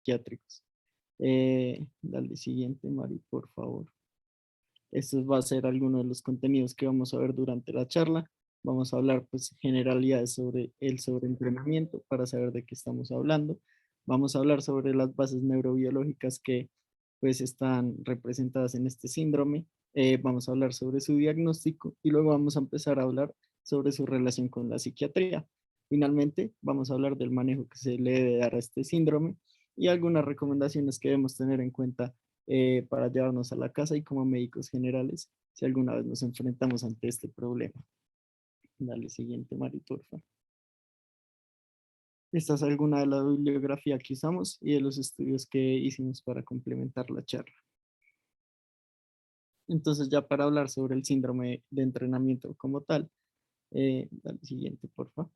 psiquiátricos. Dale siguiente, Mari, por favor. Estos va a ser alguno de los contenidos que vamos a ver durante la charla. Vamos a hablar pues generalidades sobre el sobreentrenamiento para saber de qué estamos hablando. Vamos a hablar sobre las bases neurobiológicas que pues están representadas en este síndrome. Vamos a hablar sobre su diagnóstico y luego vamos a empezar a hablar sobre su relación con la psiquiatría. Finalmente, vamos a hablar del manejo que se le debe dar a este síndrome y algunas recomendaciones que debemos tener en cuenta para llevarnos a la casa y como médicos generales si alguna vez nos enfrentamos ante este problema. Dale siguiente, Mari, por favor. Esta es alguna de la bibliografía que usamos y de los estudios que hicimos para complementar la charla. Entonces, ya para hablar sobre el síndrome de entrenamiento como tal, dale siguiente, por favor.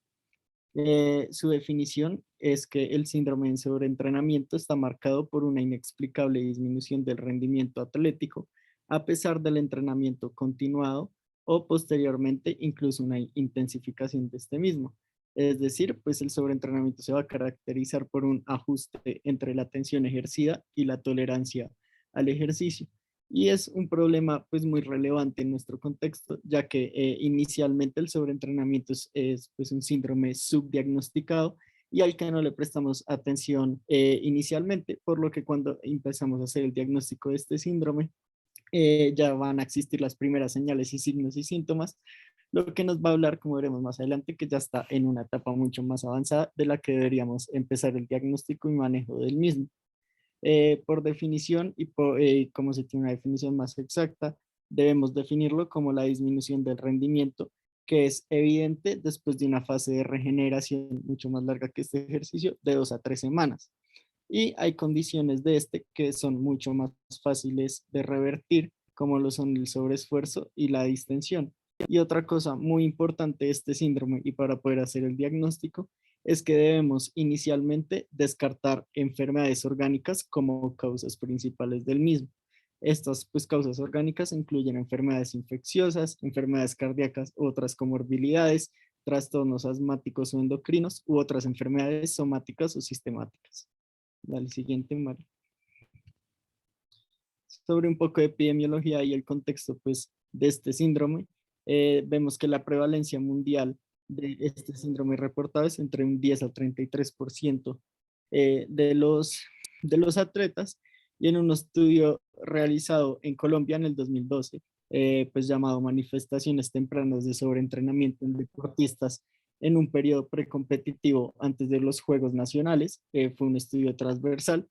Su definición es que el síndrome de sobreentrenamiento está marcado por una inexplicable disminución del rendimiento atlético a pesar del entrenamiento continuado o posteriormente incluso una intensificación de este mismo. Es decir, pues el sobreentrenamiento se va a caracterizar por un ajuste entre la tensión ejercida y la tolerancia al ejercicio. Y es un problema pues muy relevante en nuestro contexto, ya que inicialmente el sobreentrenamiento es pues un síndrome subdiagnosticado y al que no le prestamos atención inicialmente, por lo que cuando empezamos a hacer el diagnóstico de este síndrome, ya van a existir las primeras señales y signos y síntomas, lo que nos va a hablar, como veremos más adelante, que ya está en una etapa mucho más avanzada de la que deberíamos empezar el diagnóstico y manejo del mismo. Por definición y como se tiene una definición más exacta, debemos definirlo como la disminución del rendimiento que es evidente después de una fase de regeneración mucho más larga que este ejercicio, de 2 a 3 semanas. Y hay condiciones de este que son mucho más fáciles de revertir, como lo son el sobreesfuerzo y la distensión. Y otra cosa muy importante de este síndrome y para poder hacer el diagnóstico es que debemos inicialmente descartar enfermedades orgánicas como causas principales del mismo. Estas pues, causas orgánicas incluyen enfermedades infecciosas, enfermedades cardíacas, otras comorbilidades, trastornos asmáticos o endocrinos u otras enfermedades somáticas o sistemáticas. Dale, siguiente, Mario. Sobre un poco de epidemiología y el contexto pues, de este síndrome, vemos que la prevalencia mundial de este síndrome reportado es entre un 10 al 33% de los atletas y en un estudio realizado en Colombia en el 2012, pues llamado Manifestaciones tempranas de sobreentrenamiento en deportistas en un periodo precompetitivo antes de los Juegos Nacionales, fue un estudio transversal,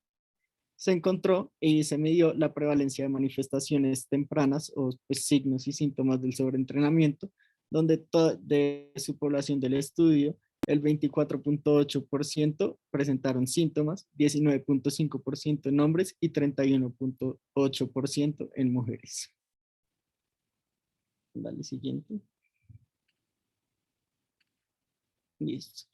se encontró y se midió la prevalencia de manifestaciones tempranas o pues, signos y síntomas del sobreentrenamiento, donde de su población del estudio, el 24.8% presentaron síntomas, 19.5% en hombres y 31.8% en mujeres. Dale, siguiente. Listo.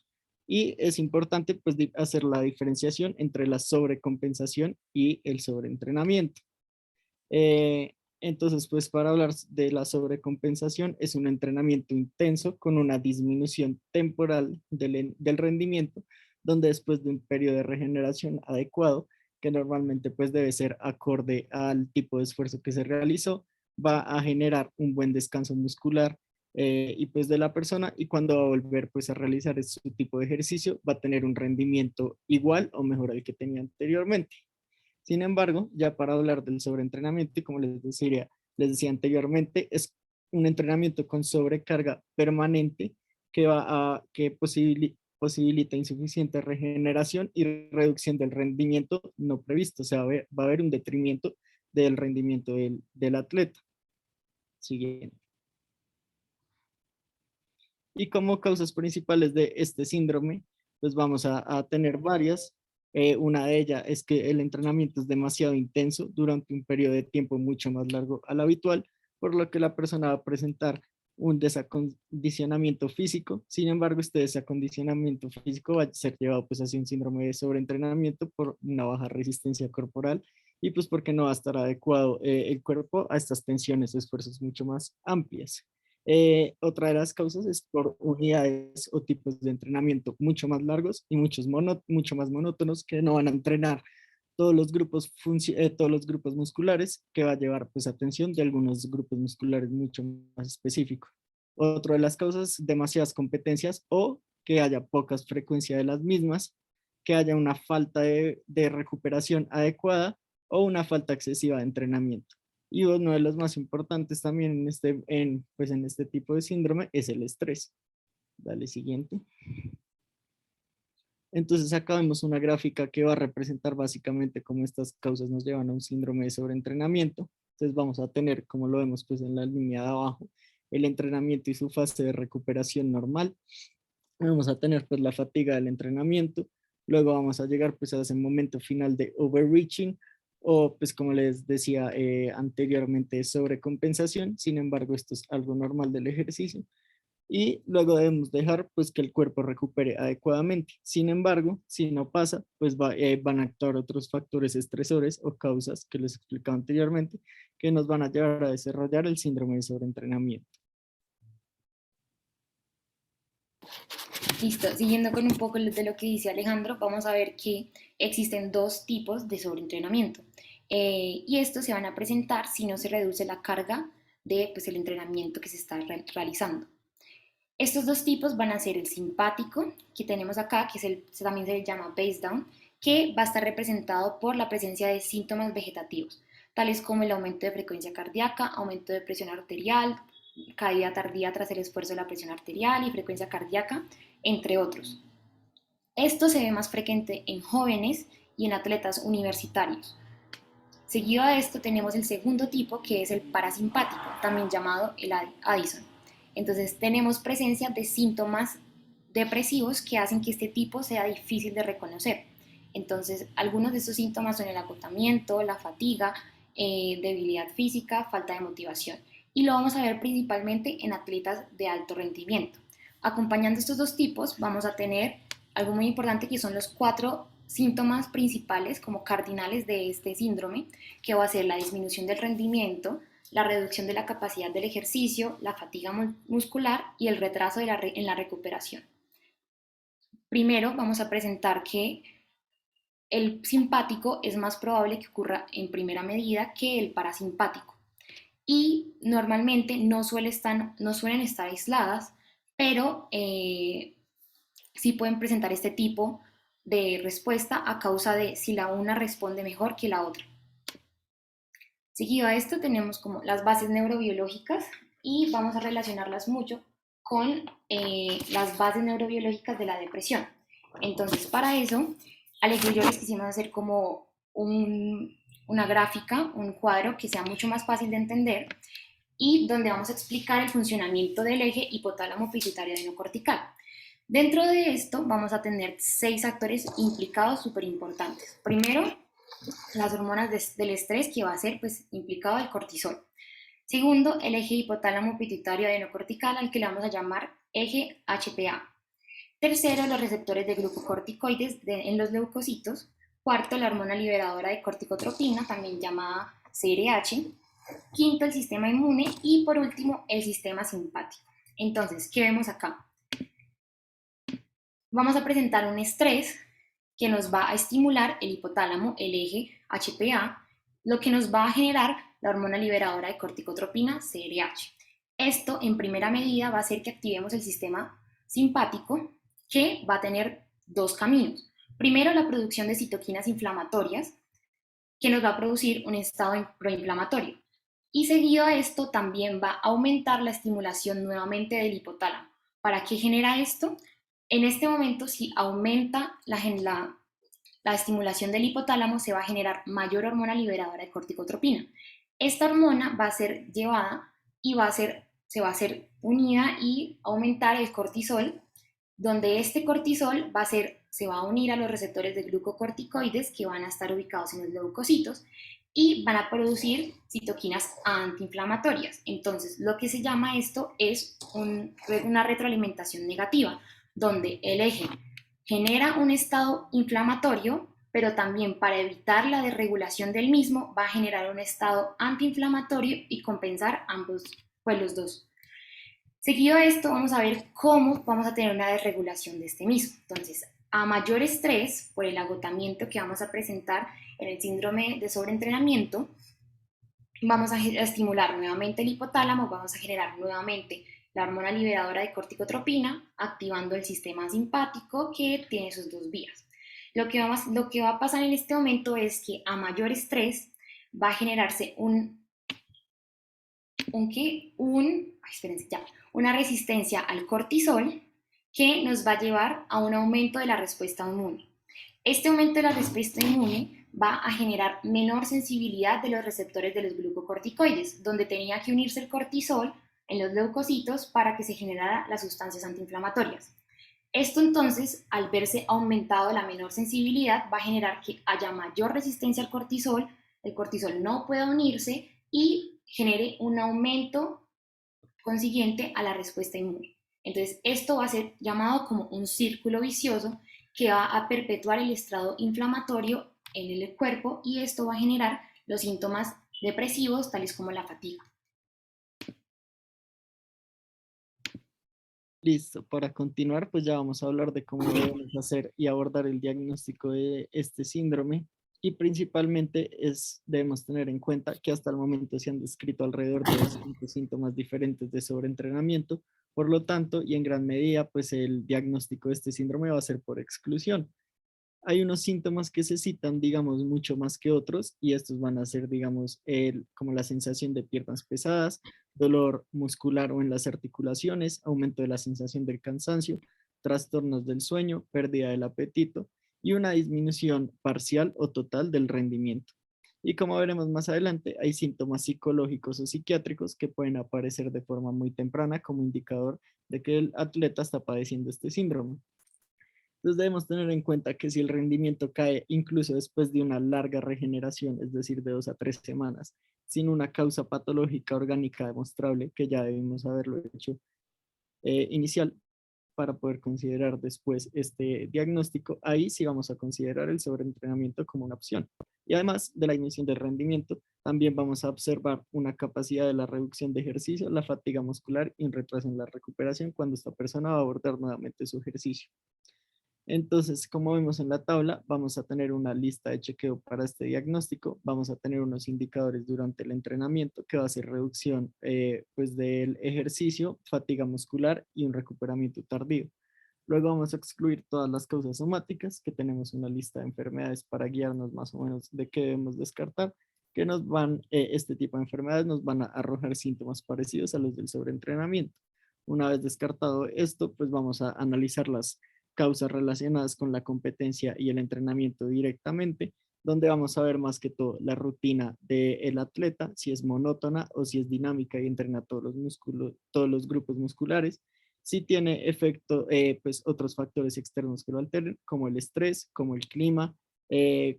Y es importante pues hacer la diferenciación entre la sobrecompensación y el sobreentrenamiento. Entonces, pues para hablar de la sobrecompensación es un entrenamiento intenso con una disminución temporal del rendimiento, donde después de un periodo de regeneración adecuado, que normalmente pues debe ser acorde al tipo de esfuerzo que se realizó, va a generar un buen descanso muscular y pues de la persona, y cuando va a volver pues a realizar su tipo de ejercicio va a tener un rendimiento igual o mejor al que tenía anteriormente. Sin embargo, ya para hablar del sobreentrenamiento, y como les decía anteriormente, es un entrenamiento con sobrecarga permanente que posibilita insuficiente regeneración y reducción del rendimiento no previsto. O sea, va a haber un detrimento del rendimiento del atleta. Siguiente. Y como causas principales de este síndrome, pues vamos a tener varias. Una de ellas es que el entrenamiento es demasiado intenso durante un periodo de tiempo mucho más largo al habitual, por lo que la persona va a presentar un desacondicionamiento físico. Sin embargo, este desacondicionamiento físico va a ser llevado pues hacia un síndrome de sobreentrenamiento por una baja resistencia corporal y pues porque no va a estar adecuado el cuerpo a estas tensiones o esfuerzos mucho más amplias. Otra de las causas es por unidades o tipos de entrenamiento mucho más largos y mucho más monótonos que no van a entrenar todos los grupos musculares, que va a llevar pues atención de algunos grupos musculares mucho más específicos. Otra de las causas, demasiadas competencias o que haya pocas frecuencias de las mismas, que haya una falta de recuperación adecuada o una falta excesiva de entrenamiento. Y uno de los más importantes también pues en este tipo de síndrome es el estrés. Dale siguiente. Entonces acá vemos una gráfica que va a representar básicamente cómo estas causas nos llevan a un síndrome de sobreentrenamiento. Entonces vamos a tener, como lo vemos pues en la línea de abajo, el entrenamiento y su fase de recuperación normal. Vamos a tener pues la fatiga del entrenamiento. Luego vamos a llegar pues a ese momento final de overreaching o pues como les decía anteriormente sobrecompensación. Sin embargo, esto es algo normal del ejercicio y luego debemos dejar pues que el cuerpo recupere adecuadamente. Sin embargo, si no pasa, pues van a actuar otros factores estresores o causas que les explicaba anteriormente que nos van a llevar a desarrollar el síndrome de sobreentrenamiento. Listo, siguiendo con un poco de lo que dice Alejandro, vamos a ver que existen dos tipos de sobreentrenamiento y estos se van a presentar si no se reduce la carga de pues, el entrenamiento que se está realizando. Estos dos tipos van a ser el simpático, que tenemos acá, que también se le llama base down, que va a estar representado por la presencia de síntomas vegetativos, tales como el aumento de frecuencia cardíaca, aumento de presión arterial, caída tardía tras el esfuerzo de la presión arterial y frecuencia cardíaca, entre otros. Esto se ve más frecuente en jóvenes y en atletas universitarios. Seguido a esto tenemos el segundo tipo, que es el parasimpático, también llamado el Addison. Entonces tenemos presencia de síntomas depresivos que hacen que este tipo sea difícil de reconocer. Entonces algunos de estos síntomas son el agotamiento, la fatiga, debilidad física, falta de motivación. Y lo vamos a ver principalmente en atletas de alto rendimiento. Acompañando estos dos tipos vamos a tener algo muy importante que son los 4 síntomas principales como cardinales de este síndrome, que va a ser la disminución del rendimiento, la reducción de la capacidad del ejercicio, la fatiga muscular y el retraso en la recuperación. Primero vamos a presentar que el simpático es más probable que ocurra en primera medida que el parasimpático y normalmente no suelen estar aisladas, pero sí pueden presentar este tipo de respuesta a causa de si la una responde mejor que la otra. Seguido a esto tenemos como las bases neurobiológicas y vamos a relacionarlas mucho con las bases neurobiológicas de la depresión. Entonces, para eso, Alex y yo les quisimos hacer como una gráfica, un cuadro que sea mucho más fácil de entender y donde vamos a explicar el funcionamiento del eje hipotálamo pituitario adenocortical. Dentro de esto vamos a tener 6 actores implicados súper importantes. Primero, las hormonas del estrés, que va a ser pues, implicado el cortisol. Segundo, el eje hipotálamo pituitario adenocortical, al que le vamos a llamar eje HPA. Tercero, los receptores de glucocorticoides en los leucocitos. Cuarto, la hormona liberadora de corticotropina, también llamada CRH. Quinto, el sistema inmune. Y por último, el sistema simpático. Entonces, ¿qué vemos acá? Vamos a presentar un estrés que nos va a estimular el hipotálamo, el eje HPA, lo que nos va a generar la hormona liberadora de corticotropina, CRH. Esto, en primera medida, va a hacer que activemos el sistema simpático, que va a tener 2 caminos. Primero, la producción de citoquinas inflamatorias, que nos va a producir un estado proinflamatorio. Y seguido a esto, también va a aumentar la estimulación nuevamente del hipotálamo. ¿Para qué genera esto? En este momento, si aumenta la estimulación del hipotálamo, se va a generar mayor hormona liberadora de corticotropina. Esta hormona va a ser llevada y se va a hacer unida y aumentar el cortisol, donde este cortisol se va a unir a los receptores de glucocorticoides que van a estar ubicados en los leucocitos y van a producir citoquinas antiinflamatorias. Entonces, lo que se llama esto es una retroalimentación negativa, donde el eje genera un estado inflamatorio, pero también para evitar la desregulación del mismo va a generar un estado antiinflamatorio y compensar ambos, pues los dos. Seguido de esto, vamos a ver cómo vamos a tener una desregulación de este mismo. Entonces, a mayor estrés por el agotamiento que vamos a presentar en el síndrome de sobreentrenamiento, vamos a estimular nuevamente el hipotálamo, vamos a generar nuevamente la hormona liberadora de corticotropina, activando el sistema simpático que tiene sus dos vías. Lo que va a pasar en este momento es que a mayor estrés va a generarse espérense, ya, una resistencia al cortisol que nos va a llevar a un aumento de la respuesta inmune. Este aumento de la respuesta inmune va a generar menor sensibilidad de los receptores de los glucocorticoides, donde tenía que unirse el cortisol en los leucocitos para que se generaran las sustancias antiinflamatorias. Esto entonces, al verse aumentado la menor sensibilidad, va a generar que haya mayor resistencia al cortisol, el cortisol no pueda unirse y genere un aumento consiguiente a la respuesta inmune. Entonces, esto va a ser llamado como un círculo vicioso que va a perpetuar el estrado inflamatorio en el cuerpo y esto va a generar los síntomas depresivos, tales como la fatiga. Listo, para continuar, pues ya vamos a hablar de cómo debemos hacer y abordar el diagnóstico de este síndrome. Y principalmente debemos tener en cuenta que hasta el momento se han descrito alrededor de 200 síntomas diferentes de sobreentrenamiento. Por lo tanto, y en gran medida, pues el diagnóstico de este síndrome va a ser por exclusión. Hay unos síntomas que se citan, digamos, mucho más que otros, y estos van a ser, digamos, como la sensación de piernas pesadas, dolor muscular o en las articulaciones, aumento de la sensación del cansancio, trastornos del sueño, pérdida del apetito y una disminución parcial o total del rendimiento. Y como veremos más adelante, hay síntomas psicológicos o psiquiátricos que pueden aparecer de forma muy temprana como indicador de que el atleta está padeciendo este síndrome. Entonces debemos tener en cuenta que si el rendimiento cae incluso después de una larga regeneración, es decir, de 2 a 3 semanas, sin una causa patológica orgánica demostrable, que ya debimos haberlo hecho inicial para poder considerar después este diagnóstico, ahí sí vamos a considerar el sobreentrenamiento como una opción. Y además de la disminución del rendimiento, también vamos a observar una capacidad de la reducción de ejercicio, la fatiga muscular y un retraso en la recuperación cuando esta persona va a abordar nuevamente su ejercicio. Entonces, como vemos en la tabla, vamos a tener una lista de chequeo para este diagnóstico. Vamos a tener unos indicadores durante el entrenamiento que va a ser reducción pues del ejercicio, fatiga muscular y un recuperamiento tardío. Luego vamos a excluir todas las causas somáticas, que tenemos una lista de enfermedades para guiarnos más o menos de qué debemos descartar, que este tipo de enfermedades nos van a arrojar síntomas parecidos a los del sobreentrenamiento. Una vez descartado esto, pues vamos a analizar las causas relacionadas con la competencia y el entrenamiento directamente, donde vamos a ver más que todo la rutina del atleta, si es monótona o si es dinámica y entrena todos los músculos, todos los grupos musculares, si tiene efecto, pues otros factores externos que lo alteren, como el estrés, como el clima,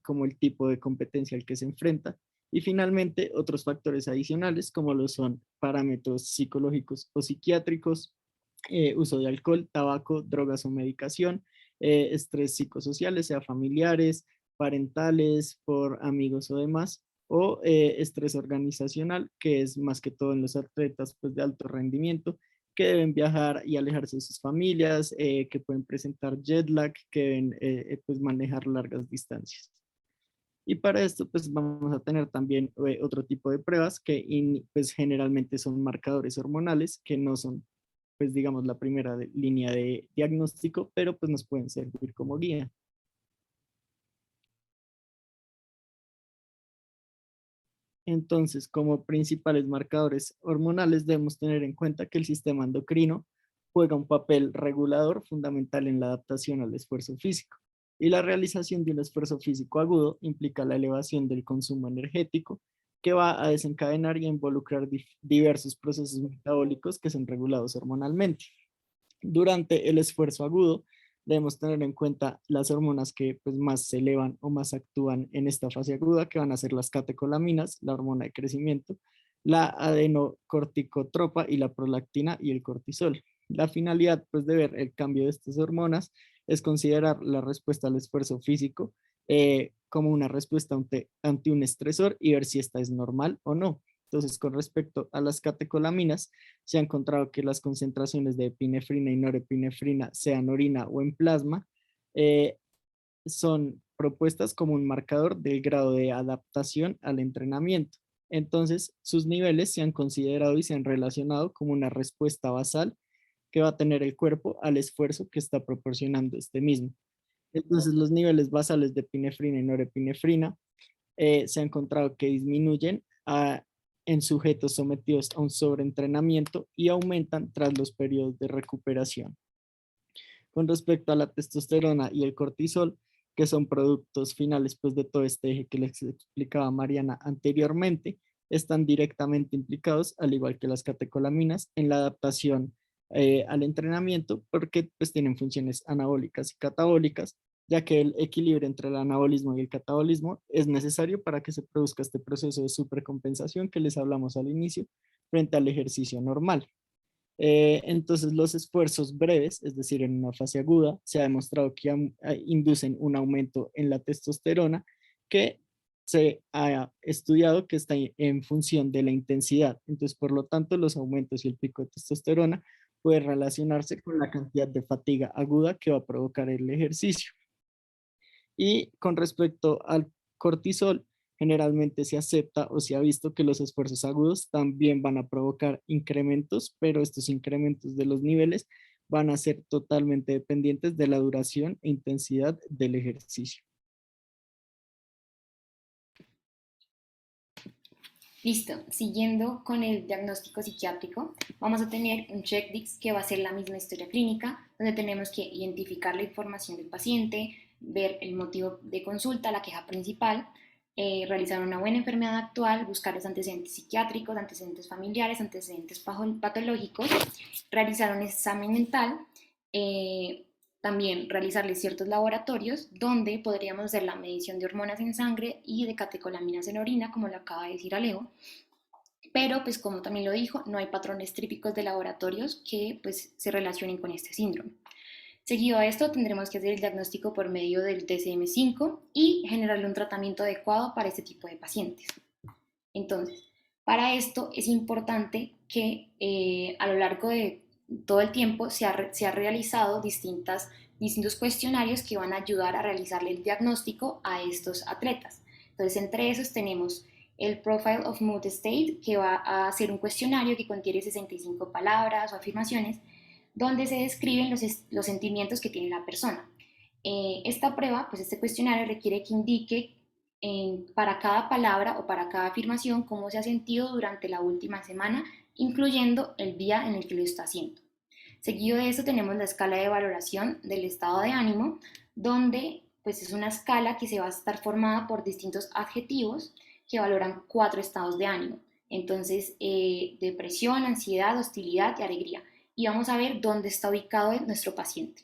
como el tipo de competencia al que se enfrenta, y finalmente otros factores adicionales, como lo son parámetros psicológicos o psiquiátricos, uso de alcohol, tabaco, drogas o medicación, estrés psicosociales, sea familiares, parentales, por amigos o demás, o estrés organizacional, que es más que todo en los atletas pues, de alto rendimiento, que deben viajar y alejarse de sus familias, que pueden presentar jet lag, que deben pues, manejar largas distancias. Y para esto, pues vamos a tener también otro tipo de pruebas que pues, generalmente son marcadores hormonales, que no son, pues digamos, la primera línea de diagnóstico, pero pues nos pueden servir como guía. Entonces, como principales marcadores hormonales, debemos tener en cuenta que el sistema endocrino juega un papel regulador fundamental en la adaptación al esfuerzo físico. Y la realización de un esfuerzo físico agudo implica la elevación del consumo energético, que va a desencadenar y a involucrar diversos procesos metabólicos que son regulados hormonalmente. Durante el esfuerzo agudo, debemos tener en cuenta las hormonas que pues, más se elevan o más actúan en esta fase aguda, que van a ser las catecolaminas, la hormona de crecimiento, la adenocorticotropa y la prolactina y el cortisol. La finalidad pues, de ver el cambio de estas hormonas es considerar la respuesta al esfuerzo físico como una respuesta ante un estresor y ver si esta es normal o no. Entonces, con respecto a las catecolaminas, se ha encontrado que las concentraciones de epinefrina y norepinefrina, sea en orina o en plasma, son propuestas como un marcador del grado de adaptación al entrenamiento. Entonces, sus niveles se han considerado y se han relacionado como una respuesta basal que va a tener el cuerpo al esfuerzo que está proporcionando este mismo. Entonces, los niveles basales de epinefrina y norepinefrina se ha encontrado que disminuyen en sujetos sometidos a un sobreentrenamiento y aumentan tras los periodos de recuperación. Con respecto a la testosterona y el cortisol, que son productos finales pues, de todo este eje que les explicaba Mariana anteriormente, están directamente implicados, al igual que las catecolaminas, en la adaptación al entrenamiento porque pues, tienen funciones anabólicas y catabólicas, ya que el equilibrio entre el anabolismo y el catabolismo es necesario para que se produzca este proceso de supercompensación que les hablamos al inicio frente al ejercicio normal. Entonces los esfuerzos breves, es decir, en una fase aguda, se ha demostrado que inducen un aumento en la testosterona que se ha estudiado que está en función de la intensidad. Entonces, por lo tanto, los aumentos y el pico de testosterona puede relacionarse con la cantidad de fatiga aguda que va a provocar el ejercicio. Y con respecto al cortisol, generalmente se acepta o se ha visto que los esfuerzos agudos también van a provocar incrementos, pero estos incrementos de los niveles van a ser totalmente dependientes de la duración e intensidad del ejercicio. Listo, siguiendo con el diagnóstico psiquiátrico, vamos a tener un checklist que va a ser la misma historia clínica, donde tenemos que identificar la información del paciente, ver el motivo de consulta, la queja principal, realizar una buena enfermedad actual, buscar los antecedentes psiquiátricos, antecedentes familiares, antecedentes patológicos, realizar un examen mental, también realizarle ciertos laboratorios donde podríamos hacer la medición de hormonas en sangre y de catecolaminas en orina, como lo acaba de decir Alejo. Pero, pues como también lo dijo, no hay patrones típicos de laboratorios que pues, se relacionen con este síndrome. Seguido a esto, tendremos que hacer el diagnóstico por medio del DSM-5 y generarle un tratamiento adecuado para este tipo de pacientes. Entonces, para esto es importante que a lo largo de todo el tiempo se ha realizado distintos cuestionarios que van a ayudar a realizarle el diagnóstico a estos atletas. Entonces, entre esos tenemos el Profile of Mood State, que va a ser un cuestionario que contiene 65 palabras o afirmaciones, donde se describen los sentimientos que tiene la persona. Esta prueba, pues este cuestionario requiere que indique para cada palabra o para cada afirmación cómo se ha sentido durante la última semana, incluyendo el día en el que lo está haciendo. Seguido de eso tenemos la escala de valoración del estado de ánimo, donde pues es una escala que se va a estar formada por distintos adjetivos que valoran 4 estados de ánimo. Entonces, depresión, ansiedad, hostilidad y alegría. Y vamos a ver dónde está ubicado nuestro paciente.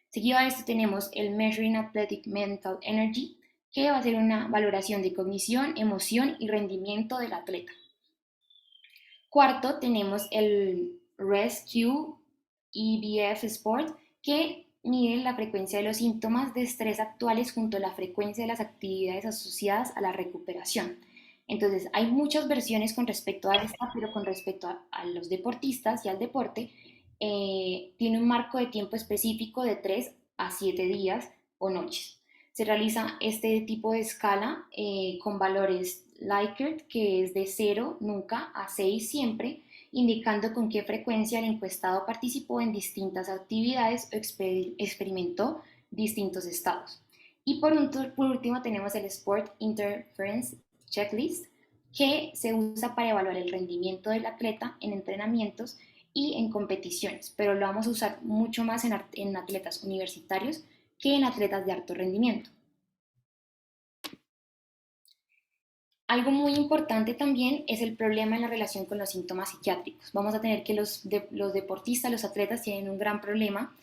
Seguido a esto tenemos el Measuring Athletic Mental Energy, que va a ser una valoración de cognición, emoción y rendimiento del atleta. Cuarto, tenemos el Rescue EBF Sport, que mide la frecuencia de los síntomas de estrés actuales junto a la frecuencia de las actividades asociadas a la recuperación. Entonces, hay muchas versiones con respecto a esta, pero con respecto a los deportistas y al deporte, tiene un marco de tiempo específico de 3 a 7 días o noches. Se realiza este tipo de escala con valores Likert, que es de 0 nunca a 6 siempre, indicando con qué frecuencia el encuestado participó en distintas actividades o experimentó distintos estados. Y por último tenemos el Sport Interference Checklist, que se usa para evaluar el rendimiento del atleta en entrenamientos y en competiciones, pero lo vamos a usar mucho más en atletas universitarios que en atletas de alto rendimiento. Algo muy importante también es el problema en la relación con los síntomas psiquiátricos. Vamos a tener que los deportistas, los atletas tienen un gran problema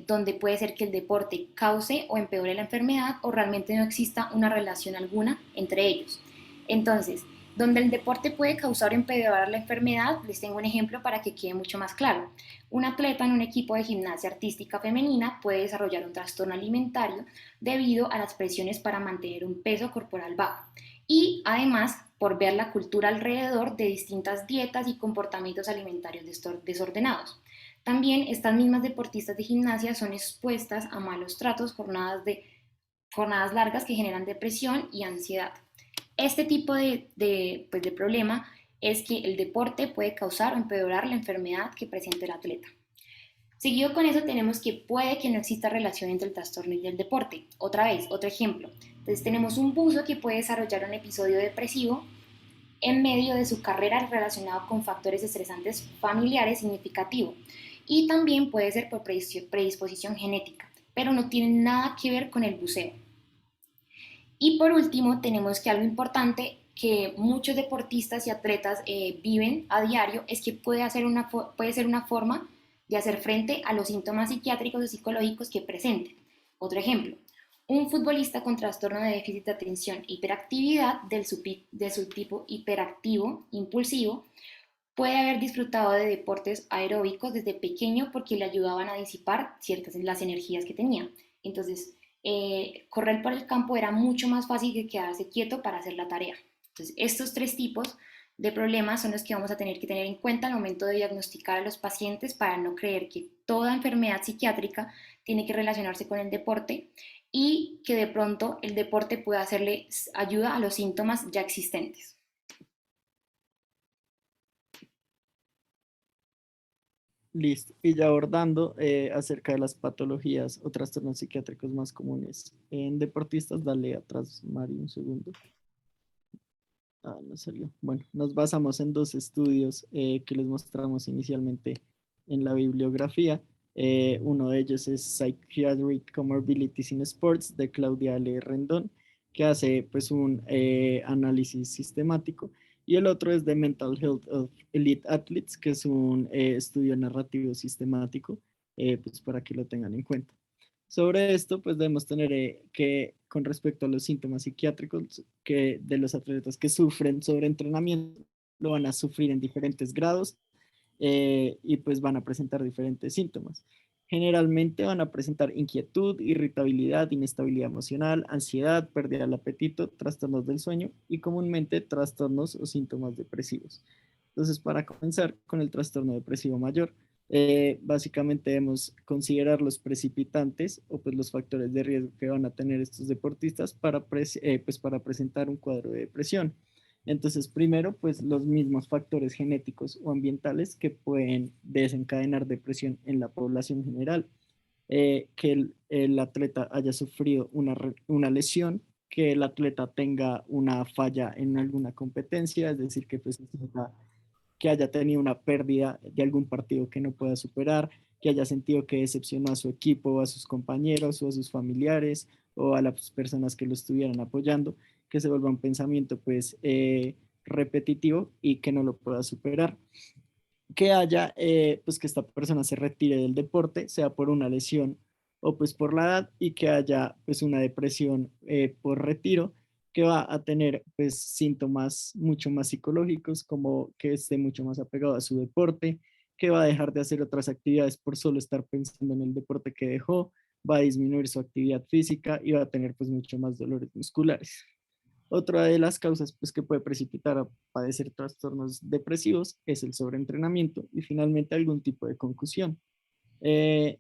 donde puede ser que el deporte cause o empeore la enfermedad o realmente no exista una relación alguna entre ellos. Entonces, donde el deporte puede causar o empeorar la enfermedad, les tengo un ejemplo para que quede mucho más claro. Un atleta en un equipo de gimnasia artística femenina puede desarrollar un trastorno alimentario debido a las presiones para mantener un peso corporal bajo. y además por ver la cultura alrededor de distintas dietas y comportamientos alimentarios desordenados. También estas mismas deportistas de gimnasia son expuestas a malos tratos, jornadas largas que generan depresión y ansiedad. Este tipo de problema es que el deporte puede causar o empeorar la enfermedad que presenta el atleta. Seguido con eso tenemos que puede que no exista relación entre el trastorno y el deporte. Otra vez, otro ejemplo. Entonces tenemos un buzo que puede desarrollar un episodio depresivo en medio de su carrera relacionado con factores estresantes familiares significativos. Y también puede ser por predisposición genética, pero no tiene nada que ver con el buceo. Y por último, tenemos que algo importante que muchos deportistas y atletas viven a diario es que puede ser una forma de hacer frente a los síntomas psiquiátricos o psicológicos que presenten. Otro ejemplo, un futbolista con trastorno de déficit de atención e hiperactividad del subtipo hiperactivo impulsivo puede haber disfrutado de deportes aeróbicos desde pequeño porque le ayudaban a disipar las energías que tenía. Entonces, correr por el campo era mucho más fácil que quedarse quieto para hacer la tarea. Entonces, estos tres tipos de problemas son los que vamos a tener que tener en cuenta al momento de diagnosticar a los pacientes para no creer que toda enfermedad psiquiátrica tiene que relacionarse con el deporte y que de pronto el deporte puede hacerle ayuda a los síntomas ya existentes. Listo. Y ya abordando acerca de las patologías o trastornos psiquiátricos más comunes en deportistas, dale atrás, Mari, un segundo. Ah, no salió. Bueno, nos basamos en dos estudios que les mostramos inicialmente en la bibliografía. Uno de ellos es Psychiatric Comorbidities in Sports de Claudia L. Rendón, que hace pues un análisis sistemático. Y el otro es The Mental Health of Elite Athletes, que es un estudio narrativo sistemático, pues para que lo tengan en cuenta. Sobre esto, pues debemos tener que con respecto a los síntomas psiquiátricos que de los atletas que sufren sobreentrenamiento, lo van a sufrir en diferentes grados y pues van a presentar diferentes síntomas. Generalmente van a presentar inquietud, irritabilidad, inestabilidad emocional, ansiedad, pérdida del apetito, trastornos del sueño y comúnmente trastornos o síntomas depresivos. Entonces, para comenzar con el trastorno depresivo mayor, básicamente debemos considerar los precipitantes o pues los factores de riesgo que van a tener estos deportistas pues para presentar un cuadro de depresión. Entonces, primero, pues los mismos factores genéticos o ambientales que pueden desencadenar depresión en la población general. Que el atleta haya sufrido una lesión, que el atleta tenga una falla en alguna competencia, es decir, que pues que haya tenido una pérdida de algún partido que no pueda superar, que haya sentido que decepcionó a su equipo o a sus compañeros o a sus familiares o a las personas que lo estuvieran apoyando, que se vuelva un pensamiento pues repetitivo y que no lo pueda superar. Que haya, pues que esta persona se retire del deporte, sea por una lesión o pues por la edad, y que haya pues una depresión por retiro, que va a tener pues síntomas mucho más psicológicos, como que esté mucho más apegado a su deporte, que va a dejar de hacer otras actividades por solo estar pensando en el deporte que dejó, va a disminuir su actividad física y va a tener pues mucho más dolores musculares. Otra de las causas pues, que puede precipitar a padecer trastornos depresivos es el sobreentrenamiento y finalmente algún tipo de concusión. Eh,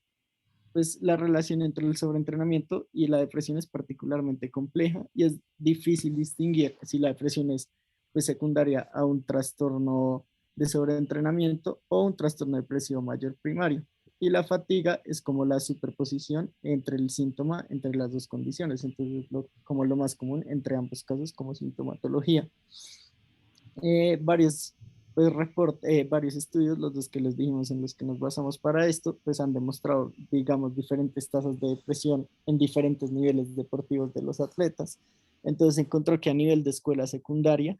pues la relación entre el sobreentrenamiento y la depresión es particularmente compleja y es difícil distinguir si la depresión es pues, secundaria a un trastorno de sobreentrenamiento o un trastorno depresivo mayor primario. Y la fatiga es como la superposición entre el síntoma, entre las dos condiciones, entonces como lo más común entre ambos casos como sintomatología. Varios varios estudios, los dos que les dijimos en los que nos basamos para esto, pues han demostrado, digamos, diferentes tasas de depresión en diferentes niveles deportivos de los atletas. Entonces se encontró que a nivel de escuela secundaria,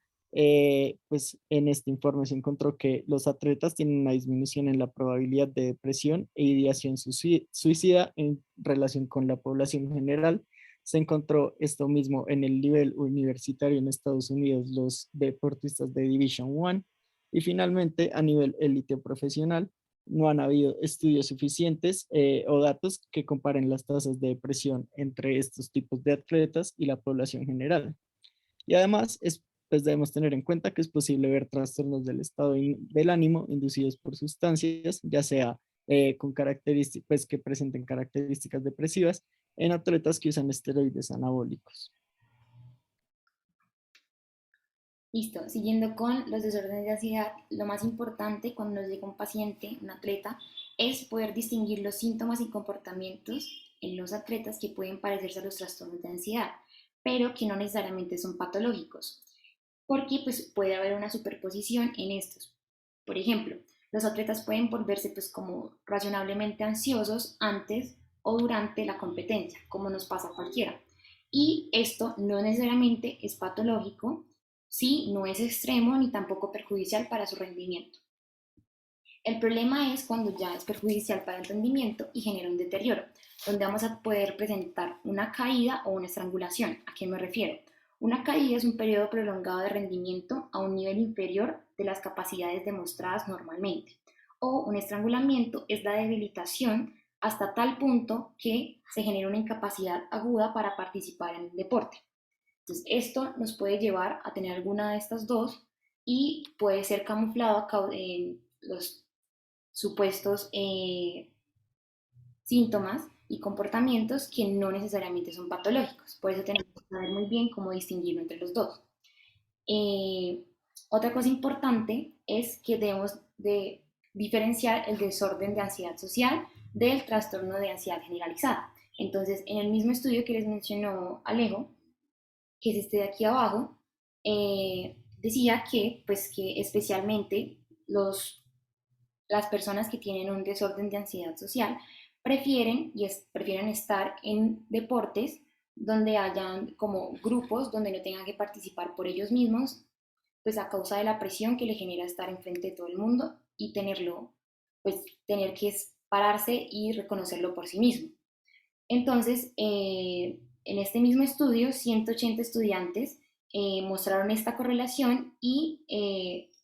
pues en este informe se encontró que los atletas tienen una disminución en la probabilidad de depresión e ideación suicida en relación con la población general. Se encontró esto mismo en el nivel universitario en Estados Unidos, los deportistas de Division One. Y finalmente, a nivel élite profesional, no han habido estudios suficientes o datos que comparen las tasas de depresión entre estos tipos de atletas y la población general. Y además, pues debemos tener en cuenta que es posible ver trastornos del estado del ánimo inducidos por sustancias, ya sea con características, pues que presenten características depresivas en atletas que usan esteroides anabólicos. Listo, siguiendo con los desórdenes de ansiedad, lo más importante cuando nos llega un paciente, un atleta, es poder distinguir los síntomas y comportamientos en los atletas que pueden parecerse a los trastornos de ansiedad, pero que no necesariamente son patológicos, porque pues, puede haber una superposición en estos. Por ejemplo, los atletas pueden volverse pues, como razonablemente ansiosos antes o durante la competencia, como nos pasa a cualquiera. Y esto no necesariamente es patológico, sí, no es extremo ni tampoco perjudicial para su rendimiento. El problema es cuando ya es perjudicial para el rendimiento y genera un deterioro, donde vamos a poder presentar una caída o una estrangulación. ¿A qué me refiero? Una caída es un periodo prolongado de rendimiento a un nivel inferior de las capacidades demostradas normalmente. O un estrangulamiento es la debilitación hasta tal punto que se genera una incapacidad aguda para participar en el deporte. Entonces, esto nos puede llevar a tener alguna de estas dos y puede ser camuflado en los supuestos síntomas y comportamientos que no necesariamente son patológicos. Por eso tenemos que saber muy bien cómo distinguirlo entre los dos. Eh, Otra cosa importante es que debemos de diferenciar el desorden de ansiedad social del trastorno de ansiedad generalizada. Entonces, en el mismo estudio que les mencionó Alejo, que es este de aquí abajo, decía que, pues, que especialmente las personas que tienen un desorden de ansiedad social prefieren estar en deportes donde hayan como grupos donde no tengan que participar por ellos mismos, pues a causa de la presión que le genera estar enfrente de todo el mundo y pues tener que pararse y reconocerlo por sí mismo. Entonces, en este mismo estudio, 180 estudiantes mostraron esta correlación y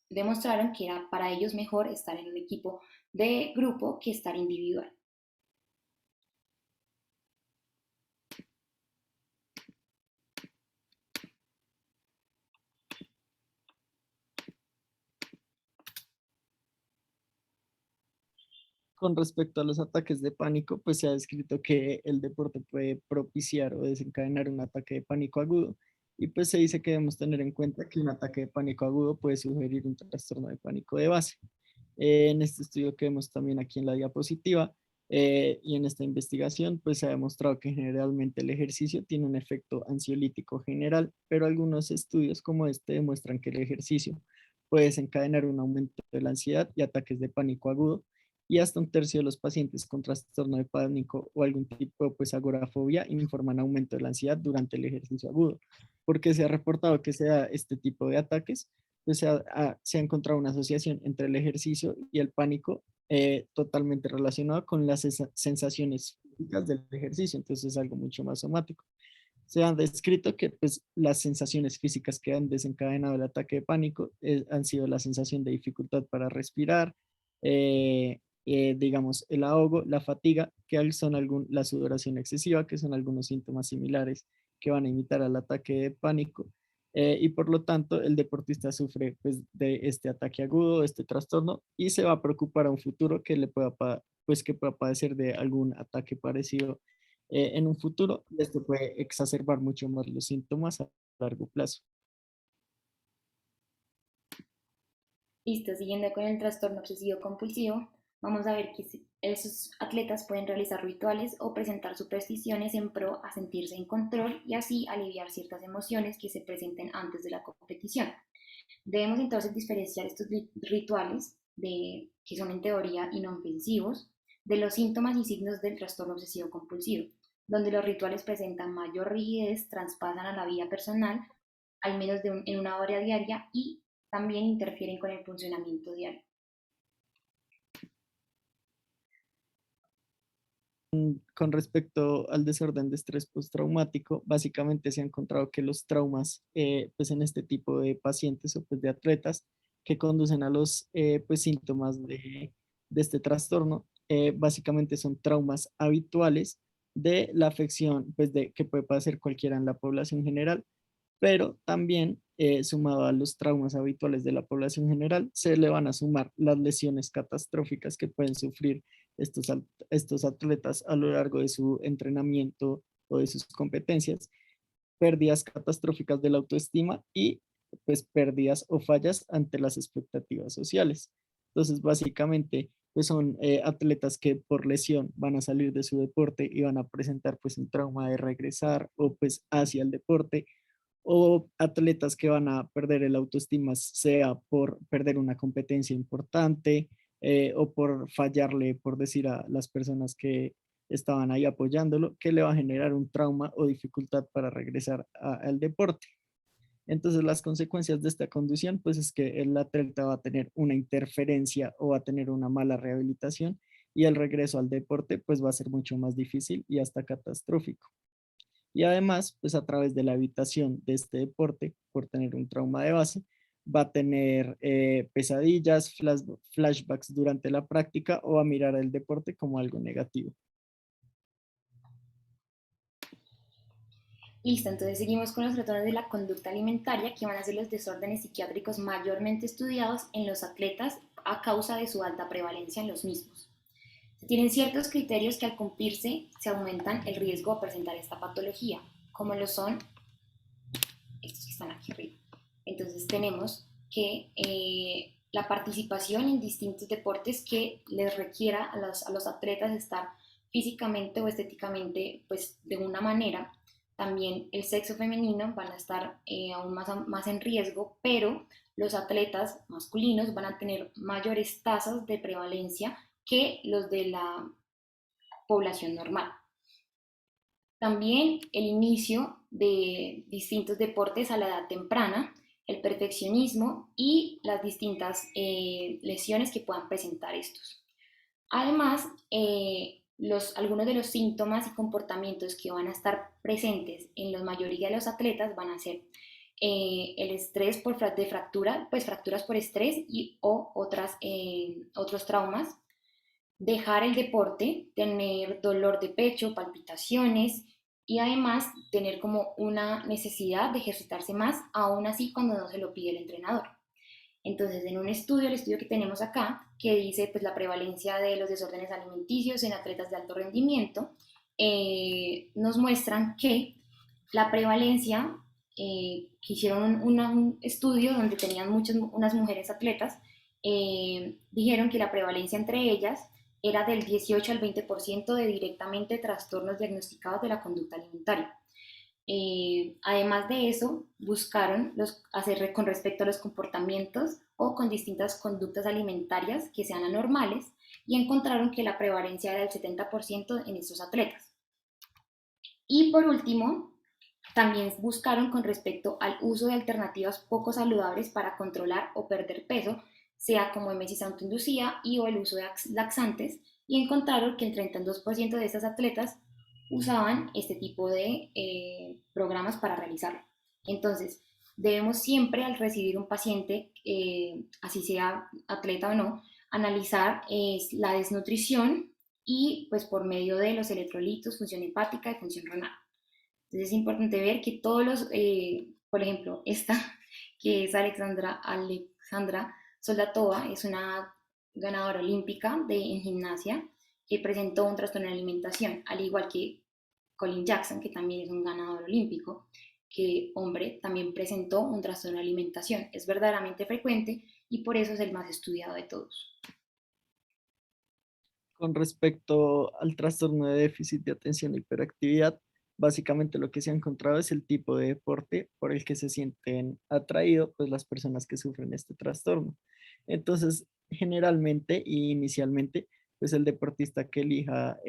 demostraron que era para ellos mejor estar en un equipo de grupo que estar individual. Con respecto a los ataques de pánico, pues se ha descrito que el deporte puede propiciar o desencadenar un ataque de pánico agudo. Y pues se dice que debemos tener en cuenta que un ataque de pánico agudo puede sugerir un trastorno de pánico de base. En este estudio que vemos también aquí en la diapositiva y en esta investigación, pues se ha demostrado que generalmente el ejercicio tiene un efecto ansiolítico general, pero algunos estudios como este demuestran que el ejercicio puede desencadenar un aumento de la ansiedad y ataques de pánico agudo, y hasta un tercio de los pacientes con trastorno de pánico o algún tipo pues agorafobia informan aumento de la ansiedad durante el ejercicio agudo, porque se ha reportado que se da este tipo de ataques, pues se ha encontrado una asociación entre el ejercicio y el pánico totalmente relacionado con las sensaciones físicas del ejercicio, entonces es algo mucho más somático. Se han descrito que pues, las sensaciones físicas que han desencadenado el ataque de pánico han sido la sensación de dificultad para respirar, digamos, el ahogo, la fatiga, la sudoración excesiva, que son algunos síntomas similares que van a imitar al ataque de pánico. Y por lo tanto, el deportista sufre pues, de este ataque agudo, este trastorno, y se va a preocupar a un futuro que le pueda, pues, que pueda padecer de algún ataque parecido en un futuro. Esto puede exacerbar mucho más los síntomas a largo plazo. Listo, siguiendo con el trastorno obsesivo compulsivo, vamos a ver que esos atletas pueden realizar rituales o presentar supersticiones en pro a sentirse en control y así aliviar ciertas emociones que se presenten antes de la competición. Debemos entonces diferenciar estos rituales, que son en teoría inofensivos, de los síntomas y signos del trastorno obsesivo compulsivo, donde los rituales presentan mayor rigidez, traspasan a la vida personal, al menos en una hora diaria, y también interfieren con el funcionamiento diario. Con respecto al desorden de estrés postraumático, básicamente se ha encontrado que los traumas, pues en este tipo de pacientes o pues de atletas que conducen a los pues síntomas de este trastorno, básicamente son traumas habituales de la afección, pues de que puede padecer cualquiera en la población general, pero también sumado a los traumas habituales de la población general, se le van a sumar las lesiones catastróficas que pueden sufrir estos atletas a lo largo de su entrenamiento o de sus competencias, pérdidas catastróficas de la autoestima y pues pérdidas o fallas ante las expectativas sociales. Entonces, básicamente, pues son atletas que por lesión van a salir de su deporte y van a presentar pues un trauma de regresar o pues hacia el deporte, o atletas que van a perder el autoestima, sea por perder una competencia importante o por fallarle, por decir a las personas que estaban ahí apoyándolo, que le va a generar un trauma o dificultad para regresar al deporte. Entonces las consecuencias de esta condición pues es que el atleta va a tener una interferencia o va a tener una mala rehabilitación y el regreso al deporte pues va a ser mucho más difícil y hasta catastrófico. Y además, pues a través de la evitación de este deporte, por tener un trauma de base, va a tener pesadillas, flashbacks durante la práctica o a mirar el deporte como algo negativo. Listo, entonces seguimos con los trastornos de la conducta alimentaria, que van a ser los desórdenes psiquiátricos mayormente estudiados en los atletas a causa de su alta prevalencia en los mismos. Se tienen ciertos criterios que al cumplirse se aumentan el riesgo de presentar esta patología, como lo son estos que están aquí arriba. Entonces tenemos que la participación en distintos deportes que les requiera a los atletas estar físicamente o estéticamente pues de una manera. También el sexo femenino van a estar aún más en riesgo, pero los atletas masculinos van a tener mayores tasas de prevalencia que los de la población normal. También el inicio de distintos deportes a la edad temprana, el perfeccionismo y las distintas lesiones que puedan presentar estos. Además, algunos de los síntomas y comportamientos que van a estar presentes en la mayoría de los atletas van a ser el estrés de fractura, pues fracturas por estrés o otros traumas, dejar el deporte, tener dolor de pecho, palpitaciones y además tener como una necesidad de ejercitarse más, aún así cuando no se lo pide el entrenador. Entonces, en un estudio, el estudio que tenemos acá, que dice pues la prevalencia de los desórdenes alimenticios en atletas de alto rendimiento, nos muestran que la prevalencia, que hicieron un estudio donde tenían unas mujeres atletas, dijeron que la prevalencia entre ellas era del 18 al 20% de directamente trastornos diagnosticados de la conducta alimentaria. Además de eso, buscaron hacer con respecto a los comportamientos o con distintas conductas alimentarias que sean anormales y encontraron que la prevalencia era del 70% en estos atletas. Y por último, también buscaron con respecto al uso de alternativas poco saludables para controlar o perder peso, sea como emesis autoinducida y o el uso de laxantes, y encontraron que el 32% de estas atletas usaban este tipo de programas para realizarlo. Entonces, debemos siempre al recibir un paciente, así sea atleta o no, analizar la desnutrición y pues por medio de los electrolitos, función hepática y función renal. Entonces es importante ver que todos los, por ejemplo, esta que es Alexandra Soldatova, es una ganadora olímpica en gimnasia que presentó un trastorno de alimentación, al igual que Colin Jackson, que también es un ganador olímpico, que hombre también presentó un trastorno de alimentación. Es verdaderamente frecuente y por eso es el más estudiado de todos. Con respecto al trastorno de déficit de atención e hiperactividad, básicamente lo que se ha encontrado es el tipo de deporte por el que se sienten atraídos pues, las personas que sufren este trastorno. Entonces, generalmente y inicialmente, pues el deportista que elija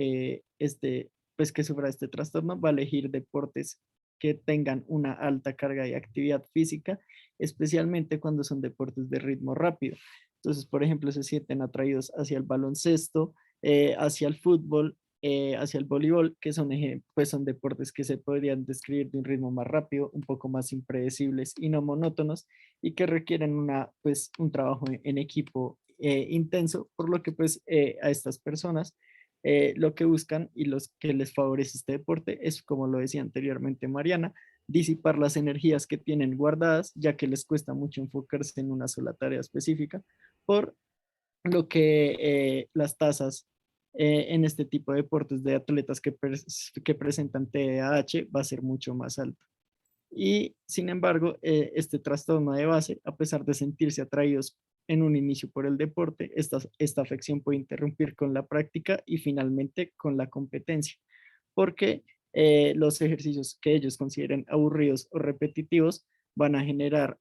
pues que sufra este trastorno va a elegir deportes que tengan una alta carga de actividad física, especialmente cuando son deportes de ritmo rápido. Entonces, por ejemplo, se sienten atraídos hacia el baloncesto, hacia el fútbol, hacia el voleibol, que pues son deportes que se podrían describir de un ritmo más rápido, un poco más impredecibles y no monótonos, y que requieren pues, un trabajo en equipo intenso, por lo que pues a estas personas lo que buscan y los que les favorece este deporte es, como lo decía anteriormente Mariana, disipar las energías que tienen guardadas, ya que les cuesta mucho enfocarse en una sola tarea específica, por lo que las tasas en este tipo de deportes de atletas que presentan TDAH va a ser mucho más alta. Y sin embargo, este trastorno de base, a pesar de sentirse atraídos en un inicio por el deporte, esta afección puede interrumpir con la práctica y finalmente con la competencia, porque los ejercicios que ellos consideren aburridos o repetitivos van a generar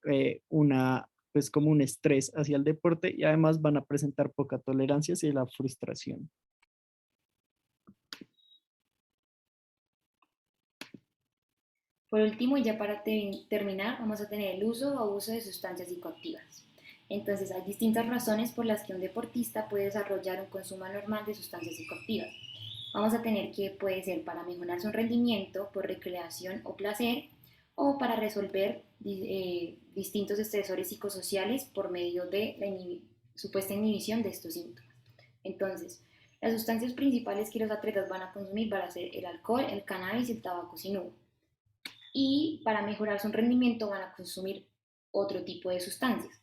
pues como un estrés hacia el deporte y además van a presentar poca tolerancia hacia la frustración. Por último, y ya para terminar, vamos a tener el uso o abuso de sustancias psicoactivas. Entonces, hay distintas razones por las que un deportista puede desarrollar un consumo anormal de sustancias psicoactivas. Vamos a tener que puede ser para mejorar su rendimiento, por recreación o placer, o para resolver distintos estresores psicosociales por medio de la supuesta inhibición de estos síntomas. Entonces, las sustancias principales que los atletas van a consumir van a ser el alcohol, el cannabis y el tabaco sin humo. Y para mejorar su rendimiento van a consumir otro tipo de sustancias.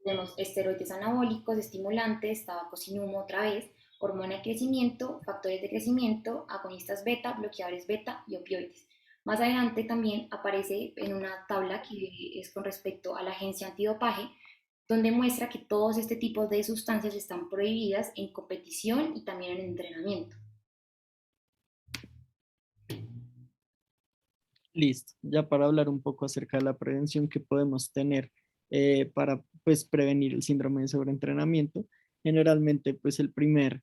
Tenemos esteroides anabólicos, estimulantes, tabaco sin humo otra vez, hormona de crecimiento, factores de crecimiento, agonistas beta, bloqueadores beta y opioides. Más adelante también aparece en una tabla que es con respecto a la agencia antidopaje, donde muestra que todos este tipo de sustancias están prohibidas en competición y también en entrenamiento. Listo, ya para hablar un poco acerca de la prevención que podemos tener para pues, prevenir el síndrome de sobreentrenamiento, generalmente pues el primer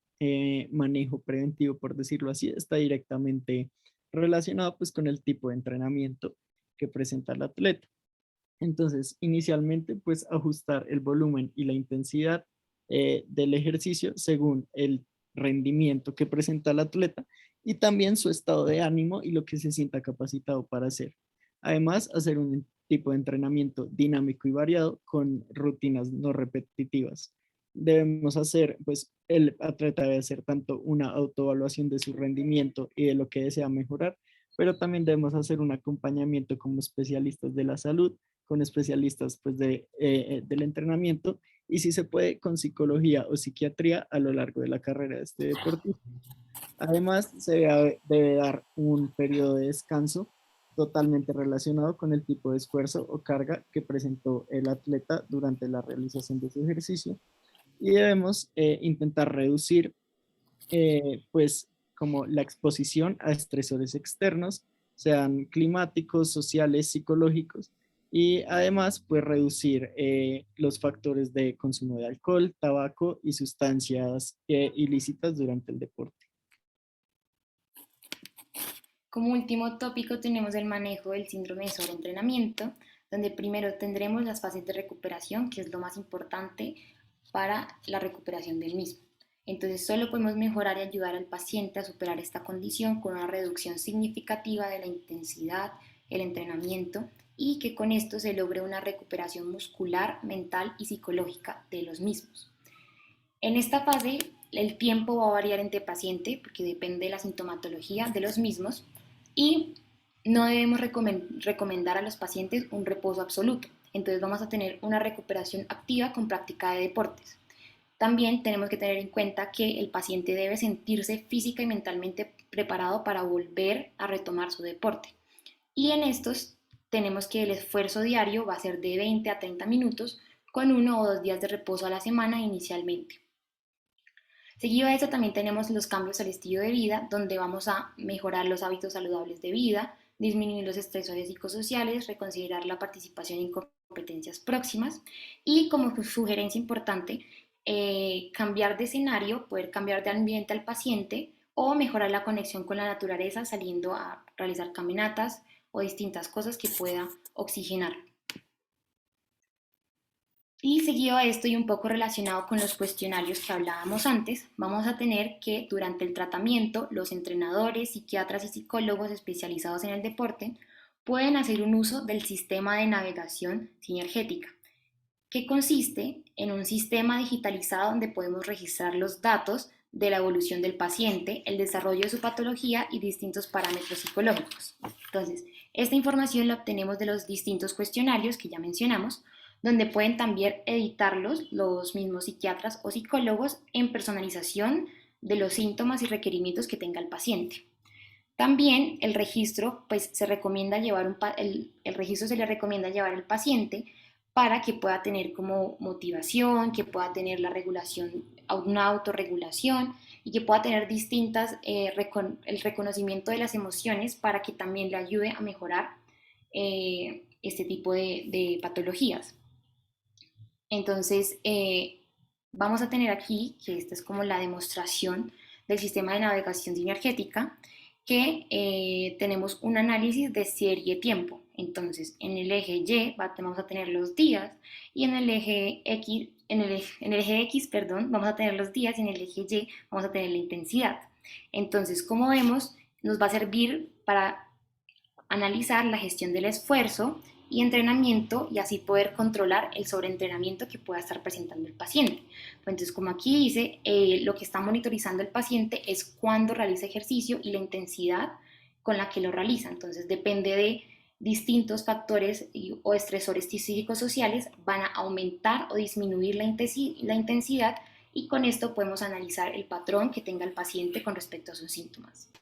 manejo preventivo, por decirlo así, está directamente relacionado pues con el tipo de entrenamiento que presenta el atleta. Entonces, inicialmente pues ajustar el volumen y la intensidad del ejercicio según el rendimiento que presenta el atleta y también su estado de ánimo y lo que se sienta capacitado para hacer. Además, hacer un tipo de entrenamiento dinámico y variado con rutinas no repetitivas. Debemos hacer, pues el atleta debe hacer tanto una autoevaluación de su rendimiento y de lo que desea mejorar, pero también debemos hacer un acompañamiento como especialistas de la salud, con especialistas pues, del entrenamiento y si se puede con psicología o psiquiatría a lo largo de la carrera de este deportista. Además, se debe dar un periodo de descanso totalmente relacionado con el tipo de esfuerzo o carga que presentó el atleta durante la realización de su ejercicio y debemos intentar reducir pues como la exposición a estresores externos, sean climáticos, sociales, psicológicos, y además pues reducir los factores de consumo de alcohol, tabaco y sustancias ilícitas durante el deporte. Como último tópico tenemos el manejo del síndrome de sobreentrenamiento, donde primero tendremos las fases de recuperación, que es lo más importante para la recuperación del mismo. Entonces solo podemos mejorar y ayudar al paciente a superar esta condición con una reducción significativa de la intensidad, el entrenamiento y que con esto se logre una recuperación muscular, mental y psicológica de los mismos. En esta fase el tiempo va a variar entre paciente porque depende de la sintomatología de los mismos y no debemos recomendar a los pacientes un reposo absoluto. Entonces vamos a tener una recuperación activa con práctica de deportes. También tenemos que tener en cuenta que el paciente debe sentirse física y mentalmente preparado para volver a retomar su deporte. Y en estos tenemos que el esfuerzo diario va a ser de 20 a 30 minutos con 1 o 2 días de reposo a la semana inicialmente. Seguido a eso también tenemos los cambios al estilo de vida, donde vamos a mejorar los hábitos saludables de vida, disminuir los estresores psicosociales, reconsiderar la participación en competencias próximas y como sugerencia importante, cambiar de escenario, poder cambiar de ambiente al paciente o mejorar la conexión con la naturaleza saliendo a realizar caminatas o distintas cosas que pueda oxigenar. Y seguido a esto y un poco relacionado con los cuestionarios que hablábamos antes, vamos a tener que durante el tratamiento los entrenadores, psiquiatras y psicólogos especializados en el deporte pueden hacer un uso del sistema de navegación sinergética, que consiste en un sistema digitalizado donde podemos registrar los datos de la evolución del paciente, el desarrollo de su patología y distintos parámetros psicológicos. Entonces, Esta información la obtenemos de los distintos cuestionarios que ya mencionamos, donde pueden también editarlos los mismos psiquiatras o psicólogos en personalización de los síntomas y requerimientos que tenga el paciente. También el registro, pues se recomienda llevar el registro se le recomienda llevar al paciente para que pueda tener como motivación, que pueda tener la regulación, una autorregulación y que pueda tener distintas, el reconocimiento de las emociones para que también le ayude a mejorar este tipo de patologías. Entonces, vamos a tener aquí, que esta es como la demostración del sistema de navegación sinergética, que tenemos un análisis de serie-tiempo. Entonces, en el eje Y vamos a tener los días y en el eje X, en el eje X, perdón, vamos a tener los días y en el eje Y vamos a tener la intensidad. Entonces, como vemos, nos va a servir para analizar la gestión del esfuerzo y entrenamiento y así poder controlar el sobreentrenamiento que pueda estar presentando el paciente. Entonces, como aquí dice, lo que está monitorizando el paciente es cuándo realiza ejercicio y la intensidad con la que lo realiza. Entonces, depende de distintos factores o estresores psíquicos-sociales, van a aumentar o disminuir la intensidad y con esto podemos analizar el patrón que tenga el paciente con respecto a sus síntomas.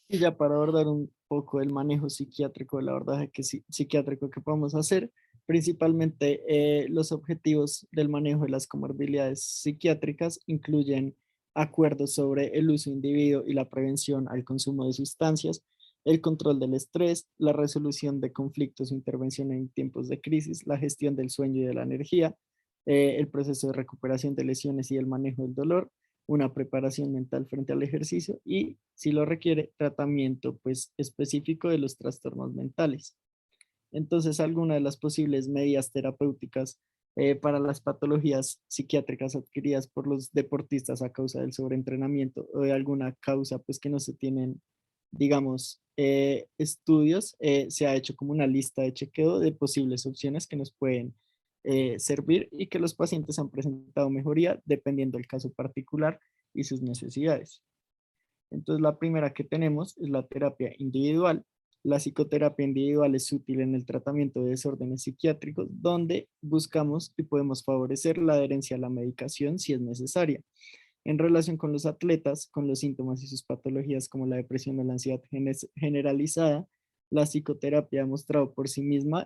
Y ya para abordar un poco el manejo psiquiátrico, el abordaje psiquiátrico que podemos hacer, principalmente los objetivos del manejo de las comorbilidades psiquiátricas incluyen acuerdos sobre el uso individuo y la prevención al consumo de sustancias, el control del estrés, la resolución de conflictos o intervención en tiempos de crisis, la gestión del sueño y de la energía, el proceso de recuperación de lesiones y el manejo del dolor, una preparación mental frente al ejercicio y, si lo requiere, tratamiento pues, específico de los trastornos mentales. Entonces, algunas de las posibles medidas terapéuticas para las patologías psiquiátricas adquiridas por los deportistas a causa del sobreentrenamiento o de alguna causa pues, que no se tienen, digamos, estudios, se ha hecho como una lista de chequeo de posibles opciones que nos pueden servir y que los pacientes han presentado mejoría dependiendo del caso particular y sus necesidades. Entonces, la primera que tenemos es la terapia individual. La psicoterapia individual es útil en el tratamiento de desórdenes psiquiátricos, donde buscamos y podemos favorecer la adherencia a la medicación si es necesaria. En relación con los atletas, con los síntomas y sus patologías como la depresión o la ansiedad generalizada, la psicoterapia ha mostrado por sí misma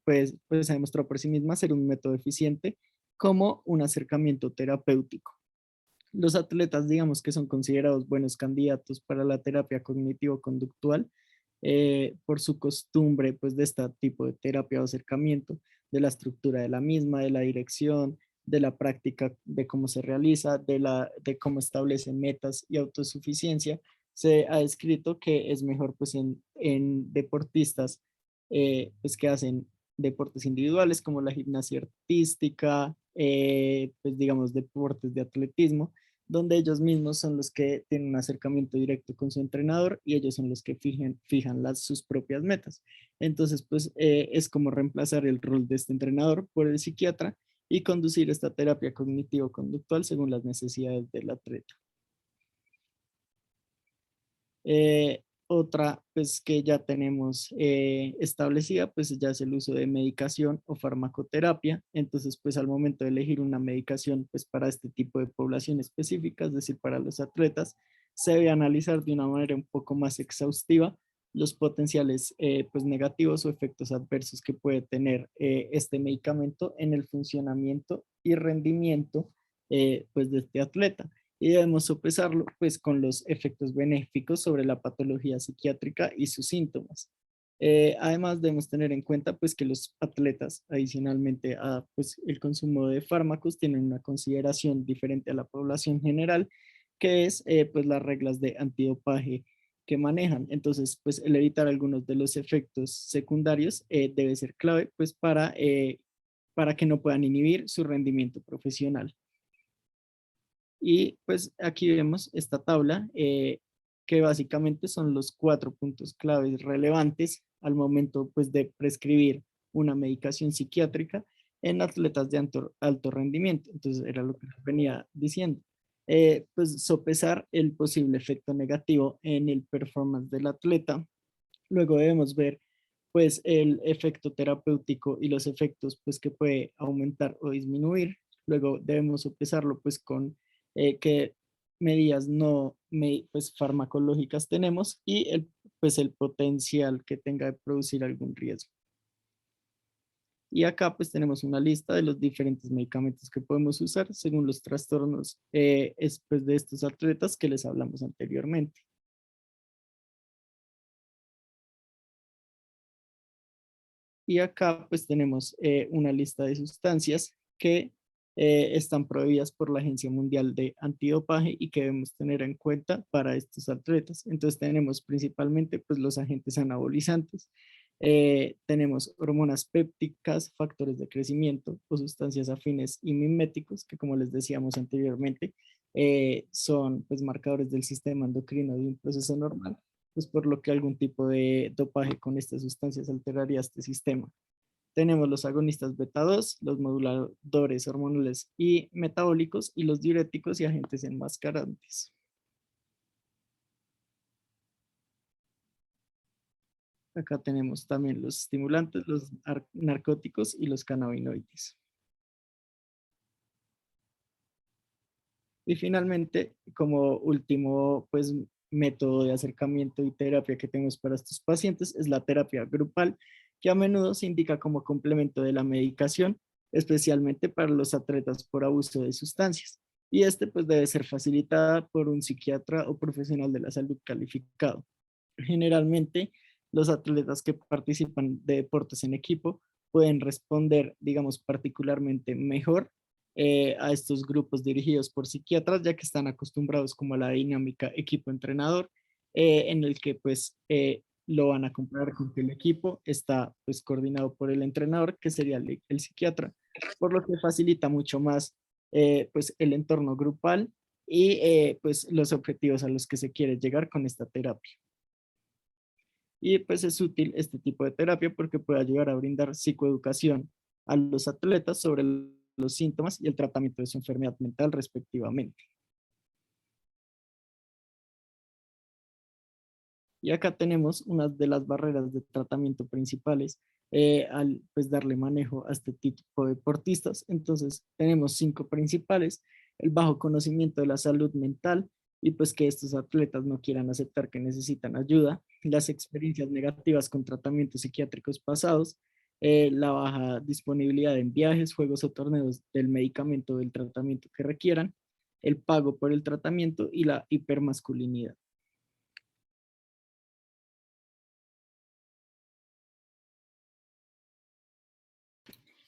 pues ha demostrado por sí misma ser un método eficiente como un acercamiento terapéutico. Los atletas, digamos que son considerados buenos candidatos para la terapia cognitivo-conductual por su costumbre pues, de este tipo de terapia o acercamiento, de la estructura de la misma, de la dirección, de la práctica, de cómo se realiza, de cómo establece metas y autosuficiencia. Se ha descrito que es mejor pues, en deportistas pues, que hacen deportes individuales como la gimnasia artística, pues digamos deportes de atletismo, donde ellos mismos son los que tienen un acercamiento directo con su entrenador y ellos son los que fijan sus propias metas. Entonces, pues es como reemplazar el rol de este entrenador por el psiquiatra y conducir esta terapia cognitivo-conductual según las necesidades del atleta. Otra, pues que ya tenemos establecida, pues ya es el uso de medicación o farmacoterapia. Entonces, pues al momento de elegir una medicación, pues para este tipo de población específica, es decir, para los atletas, se debe analizar de una manera un poco más exhaustiva los potenciales pues negativos o efectos adversos que puede tener este medicamento en el funcionamiento y rendimiento pues de este atleta y debemos sopesarlo pues con los efectos benéficos sobre la patología psiquiátrica y sus síntomas. Además debemos tener en cuenta pues que los atletas adicionalmente a pues el consumo de fármacos tienen una consideración diferente a la población general que es pues las reglas de antidopaje que manejan. Entonces pues el evitar algunos de los efectos secundarios debe ser clave pues para que no puedan inhibir su rendimiento profesional. Y pues aquí vemos esta tabla que básicamente son los 4 puntos claves relevantes al momento pues de prescribir una medicación psiquiátrica en atletas de alto rendimiento. Entonces era lo que les venía diciendo. pues sopesar el posible efecto negativo en el performance del atleta. Luego debemos ver pues el efecto terapéutico y los efectos pues que puede aumentar o disminuir. Luego debemos sopesarlo pues con qué medidas pues, farmacológicas tenemos y pues el potencial que tenga de producir algún riesgo. Y acá pues tenemos una lista de los diferentes medicamentos que podemos usar según los trastornos pues, de estos atletas que les hablamos anteriormente. Y acá pues tenemos una lista de sustancias que están prohibidas por la Agencia Mundial de Antidopaje y que debemos tener en cuenta para estos atletas. Entonces tenemos principalmente pues los agentes anabolizantes, tenemos hormonas pépticas, factores de crecimiento o sustancias afines y miméticos que como les decíamos anteriormente son pues marcadores del sistema endocrino de un proceso normal, pues por lo que algún tipo de dopaje con estas sustancias alteraría este sistema. Tenemos los agonistas beta 2, los moduladores hormonales y metabólicos y los diuréticos y agentes enmascarantes. Acá tenemos también los estimulantes, los narcóticos y los cannabinoides. Y finalmente, como último pues, método de acercamiento y terapia que tenemos para estos pacientes es la terapia grupal, que a menudo se indica como complemento de la medicación, especialmente para los atletas por abuso de sustancias. Y este pues debe ser facilitada por un psiquiatra o profesional de la salud calificado. Generalmente, los atletas que participan de deportes en equipo pueden responder, digamos, particularmente mejor a estos grupos dirigidos por psiquiatras, ya que están acostumbrados como a la dinámica equipo-entrenador, en el que pues lo van a comparar con que el equipo está pues coordinado por el entrenador, que sería el psiquiatra, por lo que facilita mucho más pues el entorno grupal y pues los objetivos a los que se quiere llegar con esta terapia. Y pues es útil este tipo de terapia porque puede ayudar a brindar psicoeducación a los atletas sobre los síntomas y el tratamiento de su enfermedad mental respectivamente. Y acá tenemos una de las barreras de tratamiento principales al pues darle manejo a este tipo de deportistas. Entonces tenemos 5 principales: el bajo conocimiento de la salud mental y pues que estos atletas no quieran aceptar que necesitan ayuda, las experiencias negativas con tratamientos psiquiátricos pasados, la baja disponibilidad en viajes, juegos o torneos del medicamento o del tratamiento que requieran, el pago por el tratamiento y la hipermasculinidad.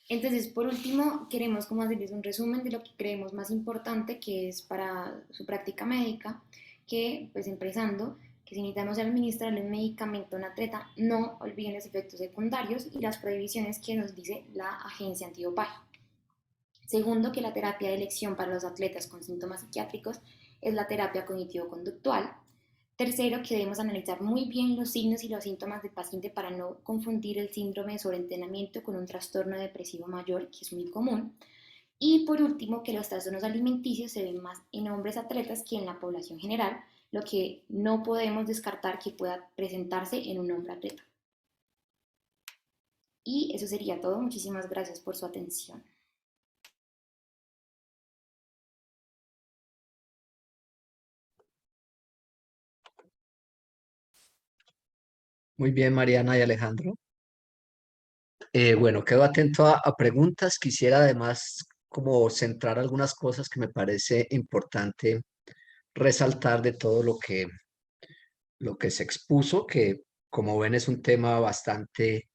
Entonces, por último, queremos como hacerles un resumen de lo que creemos más importante que es para su práctica médica, que pues empezando, que si necesitamos administrar un medicamento a un atleta, no olviden los efectos secundarios y las prohibiciones que nos dice la agencia antidopaje. Segundo, que la terapia de elección para los atletas con síntomas psiquiátricos es la terapia cognitivo-conductual. Tercero, que debemos analizar muy bien los signos y los síntomas del paciente para no confundir el síndrome de sobreentrenamiento con un trastorno depresivo mayor, que es muy común. Y por último, que los trastornos alimenticios se ven más en hombres atletas que en la población general, lo que no podemos descartar que pueda presentarse en un hombre atleta. Y eso sería todo. Muchísimas gracias por su atención. Muy bien, Mariana y Alejandro. Bueno, quedo atento a preguntas. Quisiera además como centrar algunas cosas que me parece importante resaltar de todo lo que se expuso, que como ven es un tema bastante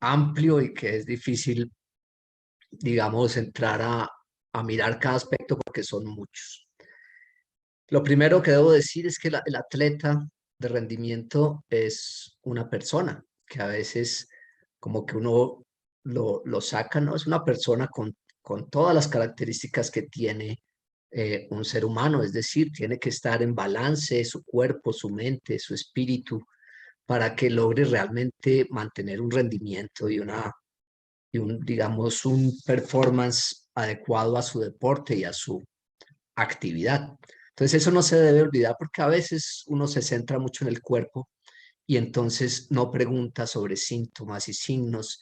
amplio y que es difícil, digamos, entrar a mirar cada aspecto porque son muchos. Lo primero que debo decir es que el atleta de rendimiento es una persona, que a veces como que uno lo saca, ¿no? Es una persona con todas las características que tiene un ser humano, es decir, tiene que estar en balance su cuerpo, su mente, su espíritu, para que logre realmente mantener un rendimiento y un, digamos, un performance adecuado a su deporte y actividad. Entonces eso no se debe olvidar porque a veces uno se centra mucho en el cuerpo y entonces no pregunta sobre síntomas y signos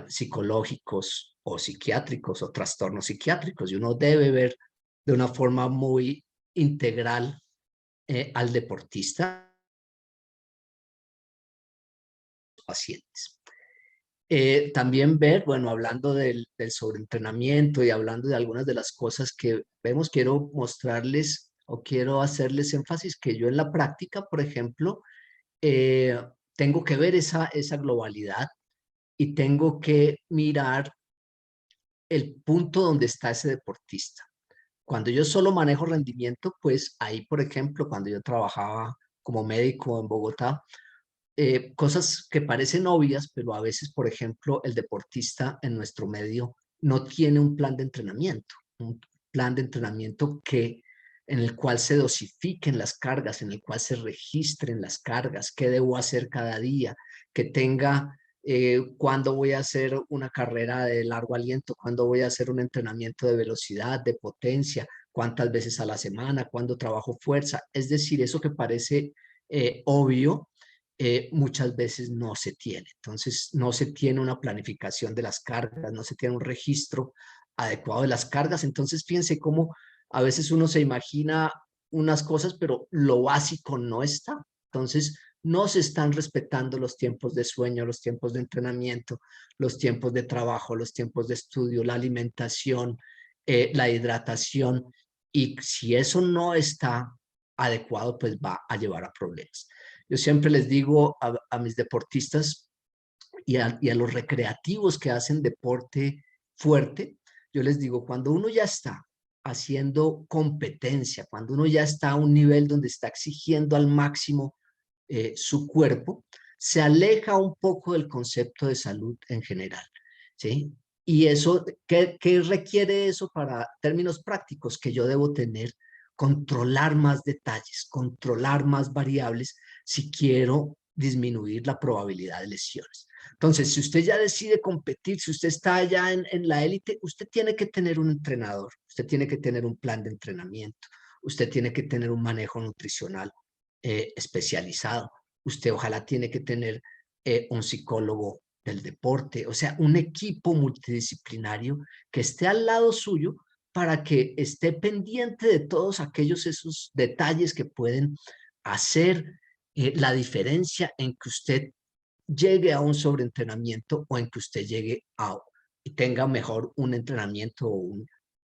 psicológicos o psiquiátricos o trastornos psiquiátricos. Y uno debe ver de una forma muy integral al deportista, pacientes. También ver, bueno, hablando del sobreentrenamiento y hablando de algunas de las cosas que vemos, quiero mostrarles o quiero hacerles énfasis que yo en la práctica, por ejemplo, eh, tengo que ver esa globalidad y tengo que mirar el punto donde está ese deportista. Cuando yo solo manejo rendimiento, pues ahí, por ejemplo, cuando yo trabajaba como médico en Bogotá, cosas que parecen obvias, pero a veces, por ejemplo, el deportista en nuestro medio no tiene un plan de entrenamiento, un plan de entrenamiento en el cual se dosifiquen las cargas, en el cual se registren las cargas, qué debo hacer cada día, que tenga cuándo voy a hacer una carrera de largo aliento, cuándo voy a hacer un entrenamiento de velocidad, de potencia, cuántas veces a la semana, cuándo trabajo fuerza. Es decir, eso que parece obvio, muchas veces no se tiene. Entonces, no se tiene una planificación de las cargas, no se tiene un registro adecuado de las cargas. Entonces, fíjense cómo a veces uno se imagina unas cosas, pero lo básico no está. Entonces, no se están respetando los tiempos de sueño, los tiempos de entrenamiento, los tiempos de trabajo, los tiempos de estudio, la alimentación, la hidratación. Y si eso no está adecuado, pues va a llevar a problemas. Yo siempre les digo a mis deportistas y a los recreativos que hacen deporte fuerte, yo les digo, cuando uno ya está haciendo competencia, cuando uno ya está a un nivel donde está exigiendo al máximo su cuerpo, se aleja un poco del concepto de salud en general, ¿sí? Y eso, ¿qué requiere eso para términos prácticos? Que yo debo tener, controlar más detalles, controlar más variables si quiero disminuir la probabilidad de lesiones. Entonces, si usted ya decide competir, si usted está ya en la élite, usted tiene que tener un entrenador, usted tiene que tener un plan de entrenamiento, usted tiene que tener un manejo nutricional especializado, usted ojalá tiene que tener un psicólogo del deporte, o sea, un equipo multidisciplinario que esté al lado suyo para que esté pendiente de todos aquellos esos detalles que pueden hacer la diferencia en que usted llegue a un sobreentrenamiento o en que usted llegue a y tenga mejor un entrenamiento o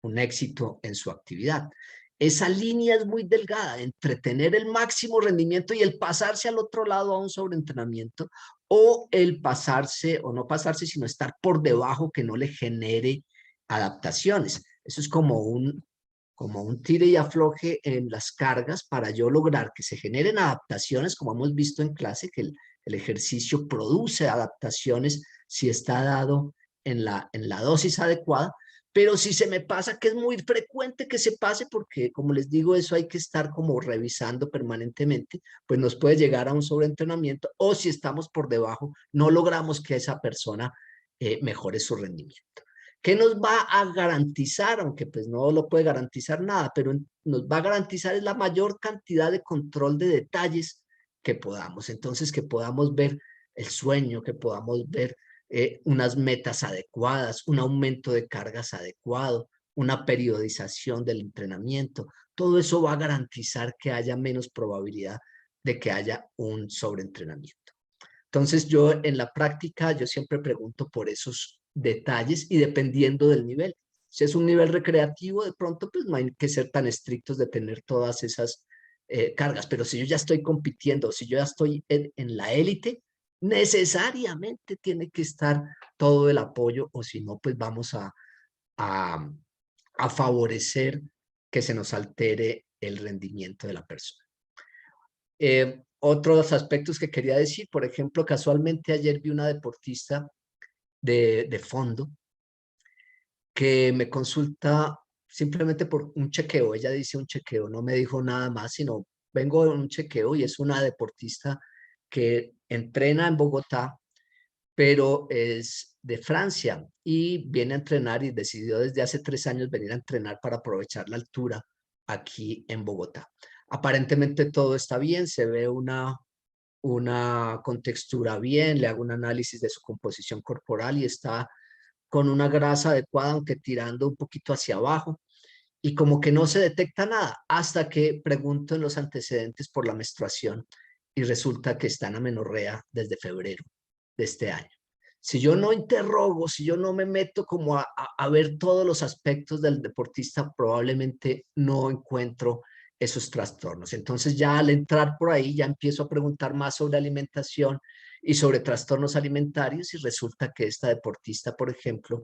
un éxito en su actividad. Esa línea es muy delgada entre tener el máximo rendimiento y el pasarse al otro lado a un sobreentrenamiento o el pasarse o no pasarse, sino estar por debajo que no le genere adaptaciones. Eso es como un tire y afloje en las cargas para yo lograr que se generen adaptaciones, como hemos visto en clase, que el ejercicio produce adaptaciones si está dado en la dosis adecuada, pero si se me pasa, que es muy frecuente que se pase, porque como les digo, eso hay que estar como revisando permanentemente, pues nos puede llegar a un sobreentrenamiento o si estamos por debajo, no logramos que esa persona mejore su rendimiento. ¿Qué nos va a garantizar? Aunque pues no lo puede garantizar nada, pero nos va a garantizar es la mayor cantidad de control de detalles que podamos. Entonces, que podamos ver el sueño, que podamos ver unas metas adecuadas, un aumento de cargas adecuado, una periodización del entrenamiento. Todo eso va a garantizar que haya menos probabilidad de que haya un sobreentrenamiento. Entonces yo en la práctica, yo siempre pregunto por esos detalles y dependiendo del nivel. Si es un nivel recreativo, de pronto pues no hay que ser tan estrictos de tener todas esas cargas, pero si yo ya estoy compitiendo, si yo ya estoy en la élite, necesariamente tiene que estar todo el apoyo o si no, pues vamos a, a favorecer que se nos altere el rendimiento de la persona. Otros aspectos que quería decir, por ejemplo, casualmente ayer vi una deportista de fondo que me consulta simplemente por un chequeo. Ella dice un chequeo, no me dijo nada más, sino vengo de un chequeo y es una deportista que entrena en Bogotá, pero es de Francia y viene a entrenar y decidió desde hace 3 años venir a entrenar para aprovechar la altura aquí en Bogotá. Aparentemente todo está bien, se ve una contextura bien, le hago un análisis de su composición corporal y está con una grasa adecuada, aunque tirando un poquito hacia abajo, y como que no se detecta nada hasta que pregunto en los antecedentes por la menstruación y resulta que está en amenorrea desde febrero de este año. Si yo no interrogo, si yo no me meto como a ver todos los aspectos del deportista, probablemente no encuentro esos trastornos. Entonces ya al entrar por ahí ya empiezo a preguntar más sobre alimentación y sobre trastornos alimentarios y resulta que esta deportista, por ejemplo,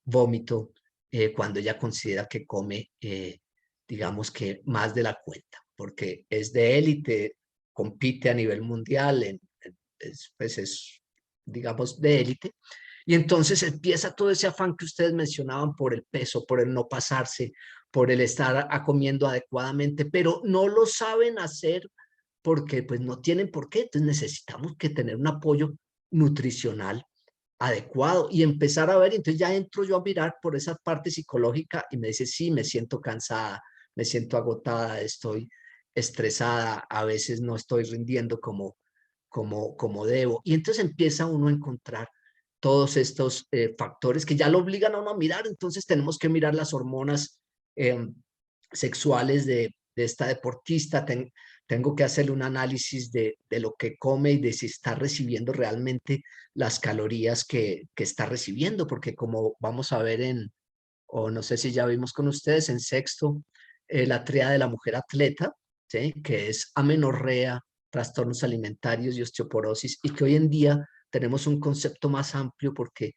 vómito cuando ella considera que come, digamos que más de la cuenta, porque es de élite, compite a nivel mundial, pues es, digamos, de élite. Y entonces empieza todo ese afán que ustedes mencionaban por el peso, por el no pasarse, por el estar comiendo adecuadamente, pero no lo saben hacer porque pues no tienen por qué. Entonces necesitamos que tener un apoyo nutricional adecuado y empezar a ver. Entonces ya entro yo a mirar por esa parte psicológica y me dice, sí, me siento cansada, me siento agotada, estoy estresada, a veces no estoy rindiendo como debo. Y entonces empieza uno a encontrar todos estos factores que ya lo obligan a uno a mirar. Entonces tenemos que mirar las hormonas sexuales de esta deportista. Tengo que hacerle un análisis de lo que come y de si está recibiendo realmente las calorías que está recibiendo, porque como vamos a ver o no sé si ya vimos con ustedes en sexto, la tríada de la mujer atleta, ¿sí? Que es amenorrea, trastornos alimentarios y osteoporosis, y que hoy en día tenemos un concepto más amplio porque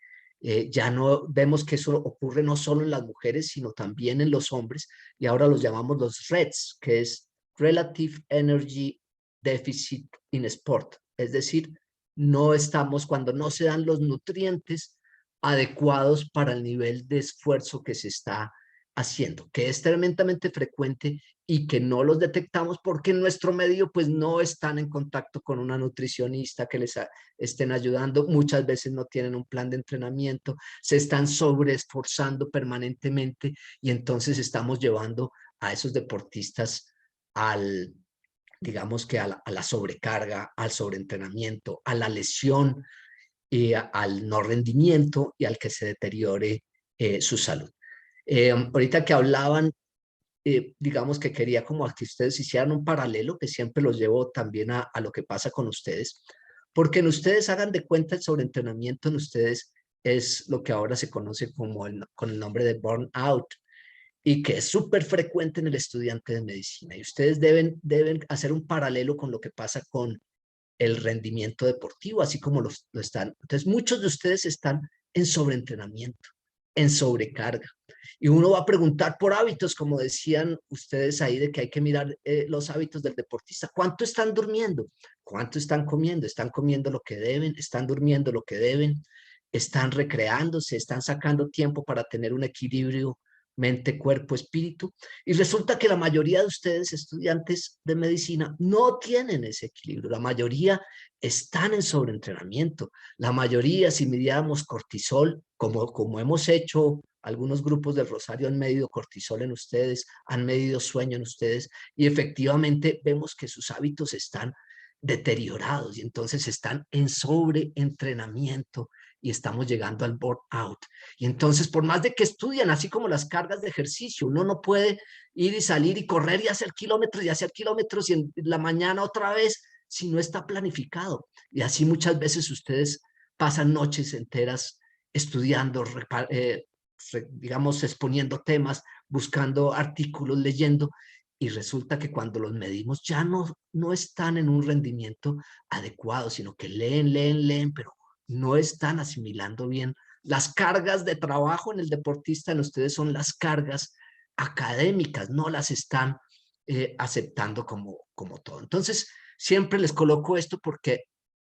ya no vemos que eso ocurre no solo en las mujeres, sino también en los hombres, y ahora los llamamos los REDS, que es Relative Energy Deficit in Sport, es decir, no estamos cuando no se dan los nutrientes adecuados para el nivel de esfuerzo que se está haciendo, que es tremendamente frecuente y que no los detectamos porque en nuestro medio pues no están en contacto con una nutricionista que les estén ayudando, muchas veces no tienen un plan de entrenamiento, se están sobreesforzando permanentemente y entonces estamos llevando a esos deportistas al, digamos que a la sobrecarga, al sobreentrenamiento, a la lesión y al no rendimiento y al que se deteriore su salud. Ahorita que hablaban, digamos que quería como que ustedes hicieran un paralelo, que siempre los llevo también a lo que pasa con ustedes, porque en ustedes hagan de cuenta el sobreentrenamiento en ustedes es lo que ahora se conoce como con el nombre de burnout y que es súper frecuente en el estudiante de medicina. Y ustedes deben hacer un paralelo con lo que pasa con el rendimiento deportivo, así como lo están. Entonces, muchos de ustedes están en sobreentrenamiento, en sobrecarga. Y uno va a preguntar por hábitos, como decían ustedes ahí, de que hay que mirar los hábitos del deportista. ¿Cuánto están durmiendo? ¿Cuánto están comiendo? ¿Están comiendo lo que deben? ¿Están durmiendo lo que deben? ¿Están recreándose? ¿Están sacando tiempo para tener un equilibrio mente, cuerpo, espíritu? Y resulta que la mayoría de ustedes, estudiantes de medicina, no tienen ese equilibrio. La mayoría están en sobreentrenamiento. La mayoría, si midiéramos cortisol, como hemos hecho algunos grupos del Rosario, han medido cortisol en ustedes, han medido sueño en ustedes, y efectivamente vemos que sus hábitos están deteriorados y entonces están en sobreentrenamiento y estamos llegando al burnout. Y entonces, por más de que estudian, así como las cargas de ejercicio, uno no puede ir y salir y correr y hacer kilómetros y en la mañana otra vez si no está planificado. Y así muchas veces ustedes pasan noches enteras estudiando, digamos, exponiendo temas, buscando artículos, leyendo, y resulta que cuando los medimos ya no están en un rendimiento adecuado, sino que leen, pero no están asimilando bien las cargas de trabajo en el deportista. En ustedes son las cargas académicas, no las están aceptando como todo. Entonces, siempre les coloco esto porque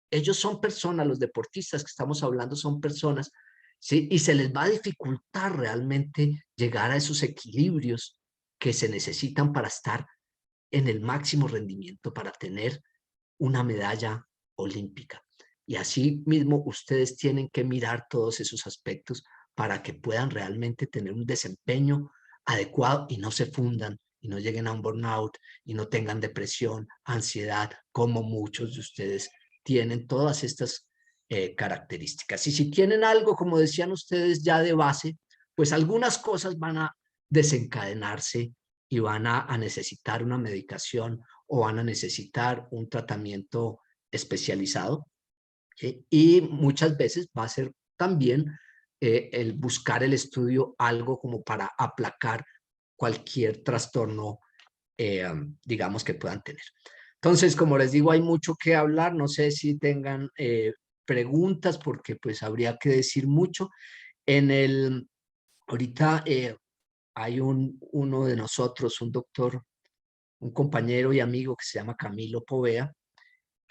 ellos son personas, los deportistas que estamos hablando son personas, ¿sí? Y se les va a dificultar realmente llegar a esos equilibrios que se necesitan para estar en el máximo rendimiento, para tener una medalla olímpica. Y así mismo ustedes tienen que mirar todos esos aspectos para que puedan realmente tener un desempeño adecuado y no se fundan y no lleguen a un burnout y no tengan depresión, ansiedad, como muchos de ustedes tienen todas estas características. Y si tienen algo, como decían ustedes, ya de base, pues algunas cosas van a desencadenarse y van a necesitar una medicación o van a necesitar un tratamiento especializado. Y muchas veces va a ser también el buscar el estudio algo como para aplacar cualquier trastorno, digamos, que puedan tener. Entonces, como les digo, hay mucho que hablar. No sé si tengan preguntas porque pues habría que decir mucho. Ahorita hay uno de nosotros, un doctor, un compañero y amigo que se llama Camilo Povea,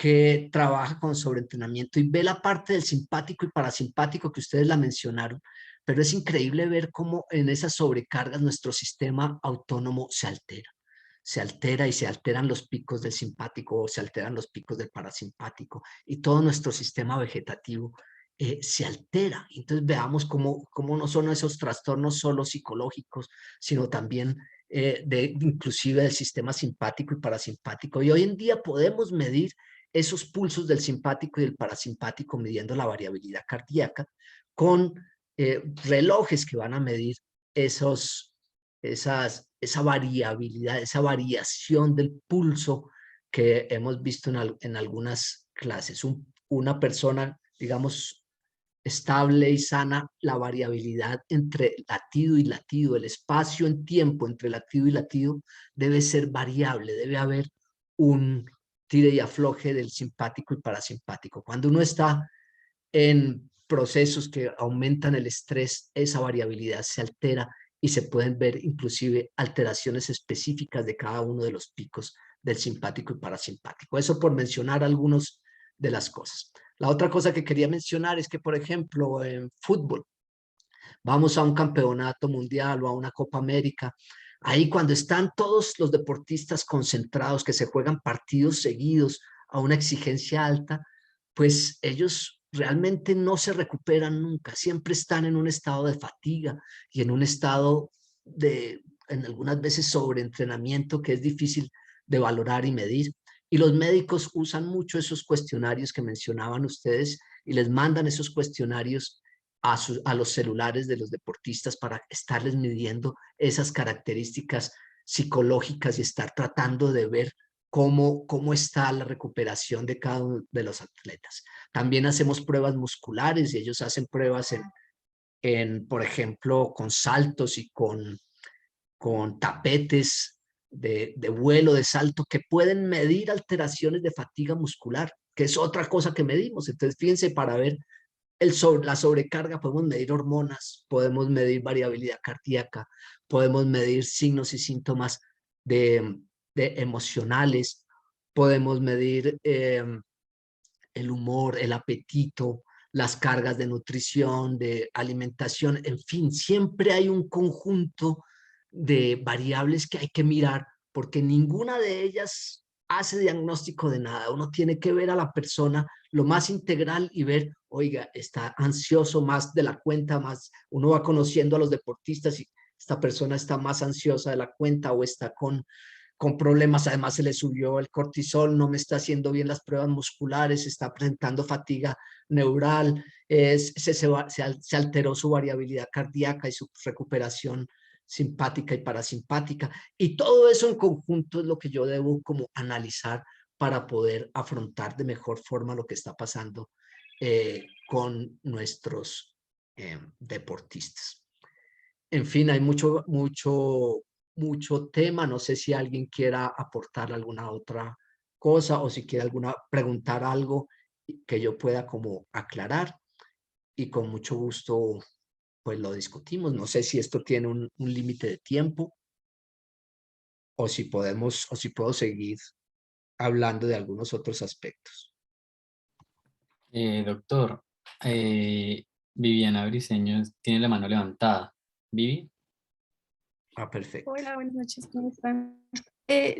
que trabaja con sobreentrenamiento y ve la parte del simpático y parasimpático que ustedes la mencionaron, pero es increíble ver cómo en esas sobrecargas nuestro sistema autónomo se altera y se alteran los picos del simpático o se alteran los picos del parasimpático y todo nuestro sistema vegetativo se altera. Entonces veamos cómo no son esos trastornos solo psicológicos, sino también inclusive del sistema simpático y parasimpático. Y hoy en día podemos medir esos pulsos del simpático y del parasimpático midiendo la variabilidad cardíaca con relojes que van a medir esa variabilidad, esa variación del pulso que hemos visto en algunas clases. Una persona, digamos, estable y sana, la variabilidad entre latido y latido, el espacio en tiempo entre latido y latido debe ser variable, debe haber un tire y afloje del simpático y parasimpático. Cuando uno está en procesos que aumentan el estrés, esa variabilidad se altera y se pueden ver inclusive alteraciones específicas de cada uno de los picos del simpático y parasimpático. Eso por mencionar algunas de las cosas. La otra cosa que quería mencionar es que, por ejemplo, en fútbol, vamos a un campeonato mundial o a una Copa América, ahí cuando están todos los deportistas concentrados, que se juegan partidos seguidos a una exigencia alta, pues ellos realmente no se recuperan nunca, siempre están en un estado de fatiga y en un estado en algunas veces sobreentrenamiento que es difícil de valorar y medir. Y los médicos usan mucho esos cuestionarios que mencionaban ustedes y les mandan esos cuestionarios a los celulares de los deportistas para estarles midiendo esas características psicológicas y estar tratando de ver cómo está la recuperación de cada uno de los atletas. También hacemos pruebas musculares y ellos hacen pruebas por ejemplo, con saltos y con tapetes de vuelo, de salto, que pueden medir alteraciones de fatiga muscular, que es otra cosa que medimos. Entonces, fíjense, para ver la sobrecarga, podemos medir hormonas, podemos medir variabilidad cardíaca, podemos medir signos y síntomas de, de emocionales, podemos medir el humor, el apetito, las cargas de nutrición, de alimentación, en fin, siempre hay un conjunto de variables que hay que mirar porque ninguna de ellas hace diagnóstico de nada. Uno tiene que ver a la persona lo más integral y ver, oiga, está ansioso más de la cuenta, más uno va conociendo a los deportistas y esta persona está más ansiosa de la cuenta o está con problemas, además se le subió el cortisol, no me está haciendo bien las pruebas musculares, está presentando fatiga neural, se alteró su variabilidad cardíaca y su recuperación simpática y parasimpática. Y todo eso en conjunto es lo que yo debo como analizar para poder afrontar de mejor forma lo que está pasando con nuestros deportistas. En fin, hay mucho tema. No sé si alguien quiera aportar alguna otra cosa o si quiere preguntar algo que yo pueda como aclarar y con mucho gusto pues lo discutimos. No sé si esto tiene un límite de tiempo o si puedo seguir hablando de algunos otros aspectos. Doctor, Viviana Briseño tiene la mano levantada. Vivi. Perfecto. Hola, buenas noches, ¿cómo están?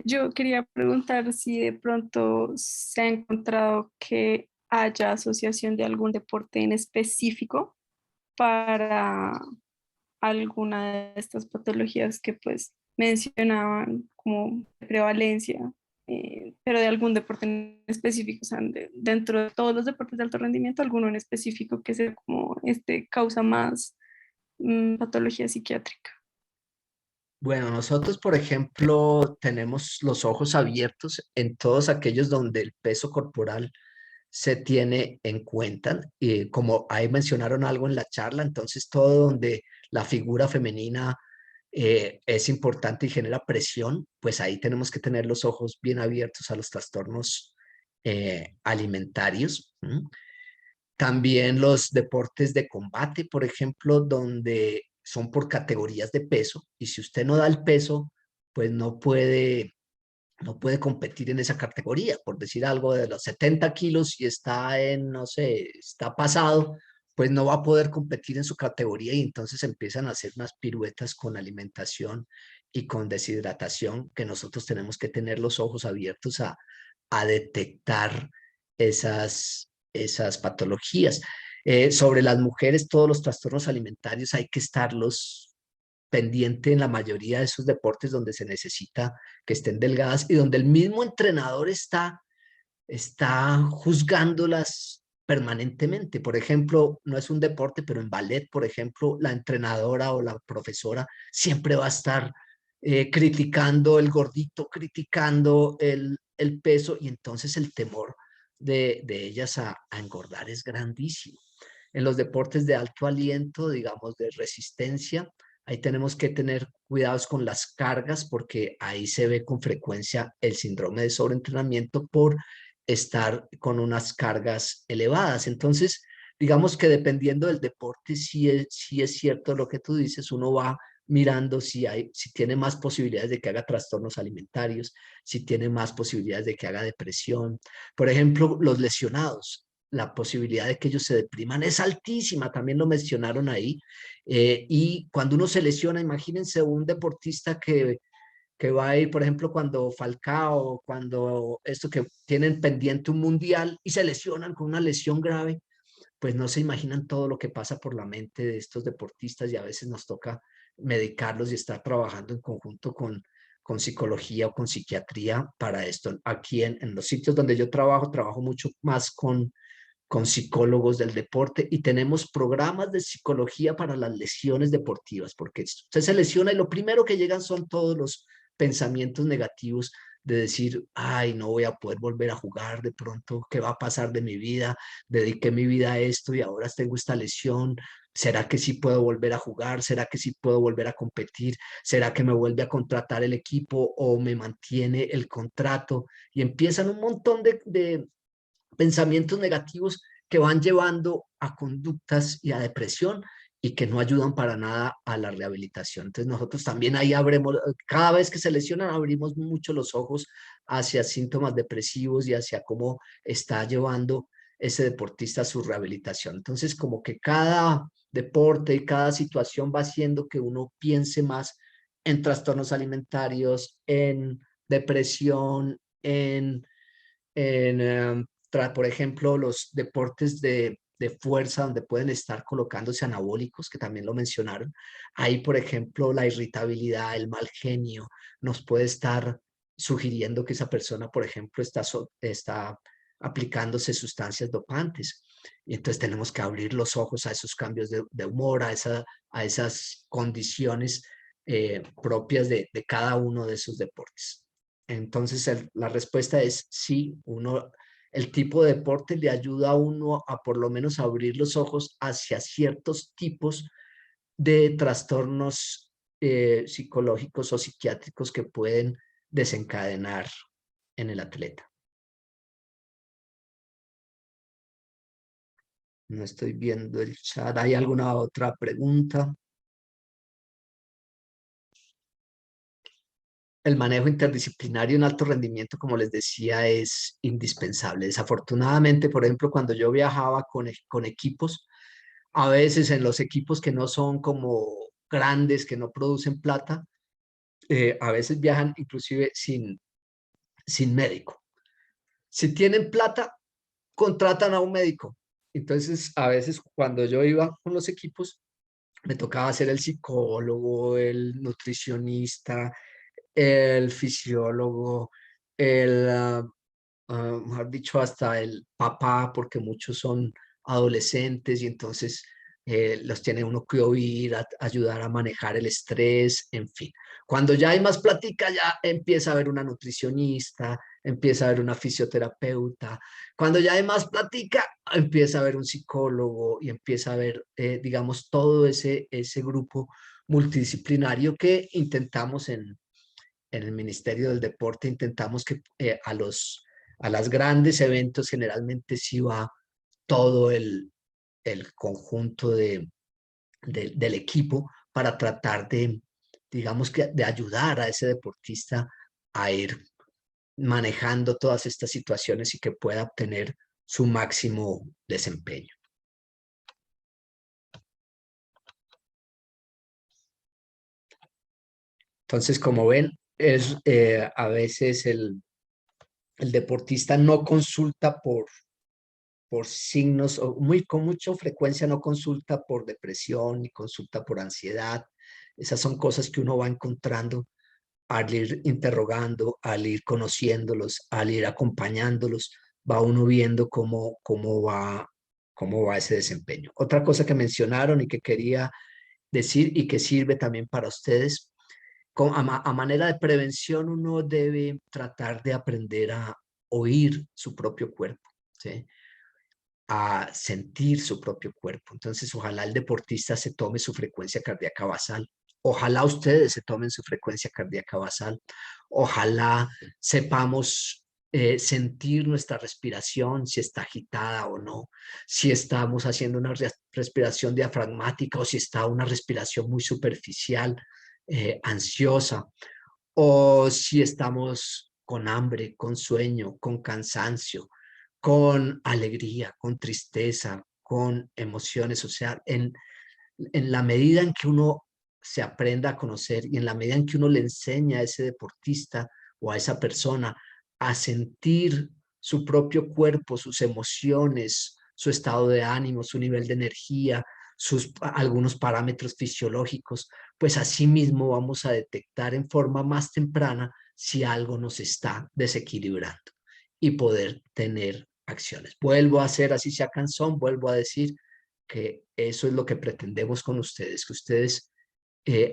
Yo quería preguntar si de pronto se ha encontrado que haya asociación de algún deporte en específico para alguna de estas patologías que pues mencionaban como de prevalencia, pero de algún deporte en específico, o sea, dentro de todos los deportes de alto rendimiento, alguno en específico que sea como causa más patología psiquiátrica. Bueno, nosotros, por ejemplo, tenemos los ojos abiertos en todos aquellos donde el peso corporal se tiene en cuenta. Y como ahí mencionaron algo en la charla, entonces todo donde la figura femenina es importante y genera presión, pues ahí tenemos que tener los ojos bien abiertos a los trastornos alimentarios. ¿M? También los deportes de combate, por ejemplo, donde son por categorías de peso, y si usted no da el peso, pues no puede competir en esa categoría. Por decir algo, de los 70 kilos y está en, no sé, está pasado, pues no va a poder competir en su categoría, y entonces empiezan a hacer unas piruetas con alimentación y con deshidratación, que nosotros tenemos que tener los ojos abiertos a detectar esas patologías. Sobre las mujeres, todos los trastornos alimentarios hay que estarlos pendiente en la mayoría de esos deportes donde se necesita que estén delgadas y donde el mismo entrenador está juzgándolas permanentemente. Por ejemplo, no es un deporte, pero en ballet, por ejemplo, la entrenadora o la profesora siempre va a estar criticando el gordito, criticando el peso, y entonces el temor de ellas a engordar es grandísimo. En los deportes de alto aliento, digamos, de resistencia, ahí tenemos que tener cuidados con las cargas, porque ahí se ve con frecuencia el síndrome de sobreentrenamiento por estar con unas cargas elevadas. Entonces, digamos que dependiendo del deporte, sí es cierto lo que tú dices, uno va mirando si tiene más posibilidades de que haga trastornos alimentarios, si tiene más posibilidades de que haga depresión. Por ejemplo, los lesionados, la posibilidad de que ellos se depriman es altísima, también lo mencionaron ahí. Y cuando uno se lesiona, imagínense un deportista que va a ir, por ejemplo, cuando Falcao, cuando esto que tienen pendiente un mundial y se lesionan con una lesión grave, pues no se imaginan todo lo que pasa por la mente de estos deportistas, y a veces nos toca medicarlos y estar trabajando en conjunto con psicología o con psiquiatría para esto. Aquí en los sitios donde yo trabajo mucho más con psicólogos del deporte, y tenemos programas de psicología para las lesiones deportivas, porque usted se lesiona y lo primero que llegan son todos los pensamientos negativos de decir, ay, no voy a poder volver a jugar, de pronto, ¿qué va a pasar de mi vida? Dediqué mi vida a esto y ahora tengo esta lesión. ¿Será que sí puedo volver a jugar? ¿Será que sí puedo volver a competir? ¿Será que me vuelve a contratar el equipo o me mantiene el contrato? Y empiezan un montón de pensamientos negativos que van llevando a conductas y a depresión, y que no ayudan para nada a la rehabilitación. Entonces nosotros también ahí abrimos, cada vez que se lesionan, abrimos mucho los ojos hacia síntomas depresivos y hacia cómo está llevando ese deportista a su rehabilitación. Entonces, como que cada deporte y cada situación va haciendo que uno piense más en trastornos alimentarios, en depresión, por ejemplo, los deportes de fuerza, donde pueden estar colocándose anabólicos, que también lo mencionaron. Ahí, por ejemplo, la irritabilidad, el mal genio, nos puede estar sugiriendo que esa persona, por ejemplo, está aplicándose sustancias dopantes. Y entonces tenemos que abrir los ojos a esos cambios de humor, a esas condiciones propias de cada uno de esos deportes. Entonces, la respuesta es sí, el tipo de deporte le ayuda a uno a por lo menos abrir los ojos hacia ciertos tipos de trastornos psicológicos o psiquiátricos que pueden desencadenar en el atleta. No estoy viendo el chat. ¿Hay alguna otra pregunta? El manejo interdisciplinario en alto rendimiento, como les decía, es indispensable. Desafortunadamente, por ejemplo, cuando yo viajaba con equipos, a veces en los equipos que no son como grandes, que no producen plata, a veces viajan inclusive sin médico. Si tienen plata, contratan a un médico. Entonces, a veces cuando yo iba con los equipos, me tocaba ser el psicólogo, el nutricionista, el fisiólogo, mejor dicho, hasta el papá, porque muchos son adolescentes y entonces los tiene uno que oír, ayudar a manejar el estrés, en fin. Cuando ya hay más plática, ya empieza a haber una nutricionista, empieza a haber una fisioterapeuta. Cuando ya hay más plática, empieza a haber un psicólogo y empieza a haber, digamos, todo ese grupo multidisciplinario que intentamos en el Ministerio del Deporte, intentamos que a las grandes eventos generalmente sí va todo el conjunto del equipo para tratar de, digamos que, de ayudar a ese deportista a ir manejando todas estas situaciones y que pueda obtener su máximo desempeño. Entonces, como ven, a veces el deportista no consulta por signos, o con mucha frecuencia no consulta por depresión ni consulta por ansiedad. Esas son cosas que uno va encontrando al ir interrogando, al ir conociéndolos, al ir acompañándolos, va uno viendo cómo va ese desempeño. Otra cosa que mencionaron y que quería decir y que sirve también para ustedes, a manera de prevención uno debe tratar de aprender a oír su propio cuerpo, ¿sí? A sentir su propio cuerpo. Entonces, ojalá el deportista se tome su frecuencia cardíaca basal. Ojalá ustedes se tomen su frecuencia cardíaca basal. Ojalá sepamos sentir nuestra respiración, si está agitada o no, si estamos haciendo una respiración diafragmática o si está una respiración muy superficial, ansiosa, o si estamos con hambre, con sueño, con cansancio, con alegría, con tristeza, con emociones. O sea, en la medida en que uno se aprenda a conocer y en la medida en que uno le enseña a ese deportista o a esa persona a sentir su propio cuerpo, sus emociones, su estado de ánimo, su nivel de energía, algunos parámetros fisiológicos, pues así mismo vamos a detectar en forma más temprana si algo nos está desequilibrando y poder tener acciones. Vuelvo a hacer, así sea cansón, vuelvo a decir que eso es lo que pretendemos con ustedes, que ustedes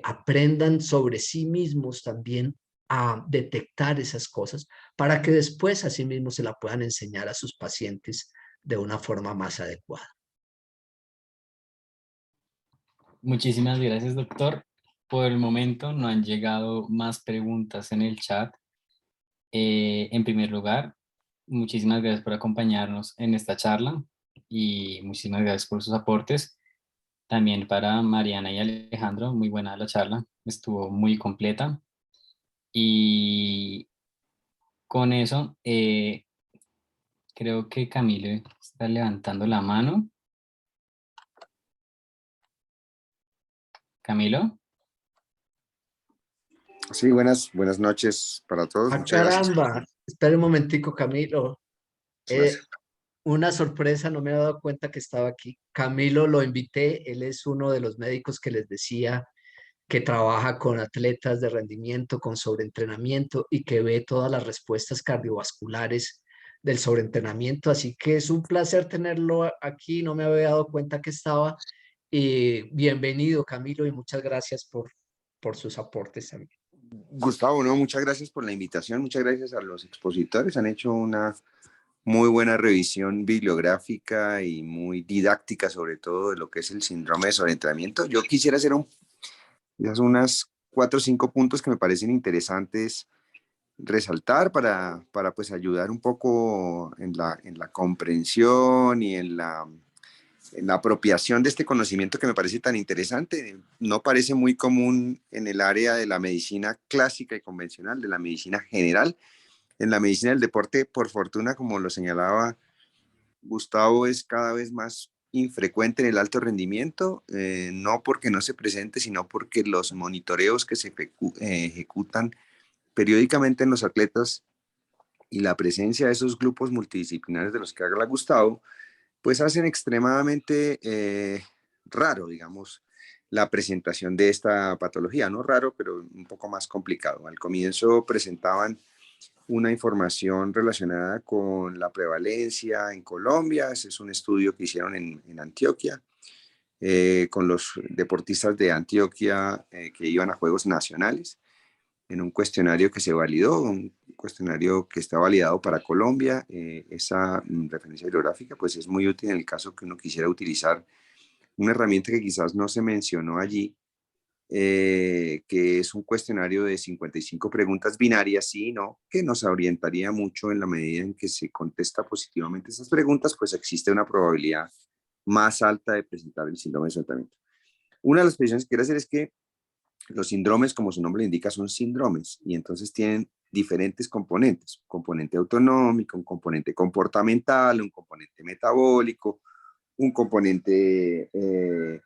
aprendan sobre sí mismos también a detectar esas cosas para que después a sí mismos se la puedan enseñar a sus pacientes de una forma más adecuada. Muchísimas gracias, doctor. Por el momento no han llegado más preguntas en el chat. En primer lugar, muchísimas gracias por acompañarnos en esta charla y muchísimas gracias por sus aportes. También para Mariana y Alejandro, muy buena la charla, estuvo muy completa. Y con eso, creo que Camilo está levantando la mano. Camilo. Sí, buenas noches para todos. ¡Ah, Muchas gracias. caramba! Espera un momentico, Camilo. Gracias. Una sorpresa, no me he dado cuenta que estaba aquí. Camilo lo invité, él es uno de los médicos que les decía que trabaja con atletas de rendimiento, con sobreentrenamiento y que ve todas las respuestas cardiovasculares del sobreentrenamiento. Así que es un placer tenerlo aquí, no me había dado cuenta que estaba. Y bienvenido, Camilo, y muchas gracias por sus aportes también. Gustavo, no, muchas gracias por la invitación, muchas gracias a los expositores, han hecho una muy buena revisión bibliográfica y muy didáctica sobre todo de lo que es el síndrome de sobreentrenamiento. Yo quisiera hacer unas 4 o 5 puntos que me parecen interesantes resaltar para pues ayudar un poco en la comprensión y en la apropiación de este conocimiento que me parece tan interesante. No parece muy común en el área de la medicina clásica y convencional, de la medicina general. En la medicina del deporte, por fortuna, como lo señalaba Gustavo, es cada vez más infrecuente en el alto rendimiento, no porque no se presente, sino porque los monitoreos que se ejecutan periódicamente en los atletas y la presencia de esos grupos multidisciplinares de los que habla Gustavo, pues hacen extremadamente raro, digamos, la presentación de esta patología. No raro, pero un poco más complicado. Al comienzo presentaban una información relacionada con la prevalencia en Colombia. Ese es un estudio que hicieron en Antioquia, con los deportistas de Antioquia que iban a Juegos Nacionales, en un cuestionario que se validó, un cuestionario que está validado para Colombia. Esa referencia bibliográfica pues es muy útil en el caso que uno quisiera utilizar una herramienta que quizás no se mencionó allí, que es un cuestionario de 55 preguntas binarias, sí y no, que nos orientaría mucho en la medida en que se contesta positivamente esas preguntas, pues existe una probabilidad más alta de presentar el síndrome de soltamiento. Una de las predicciones que quiero hacer es que los síndromes, como su nombre le indica, son síndromes y entonces tienen diferentes componentes, un componente autonómico, un componente comportamental, un componente metabólico, un componente de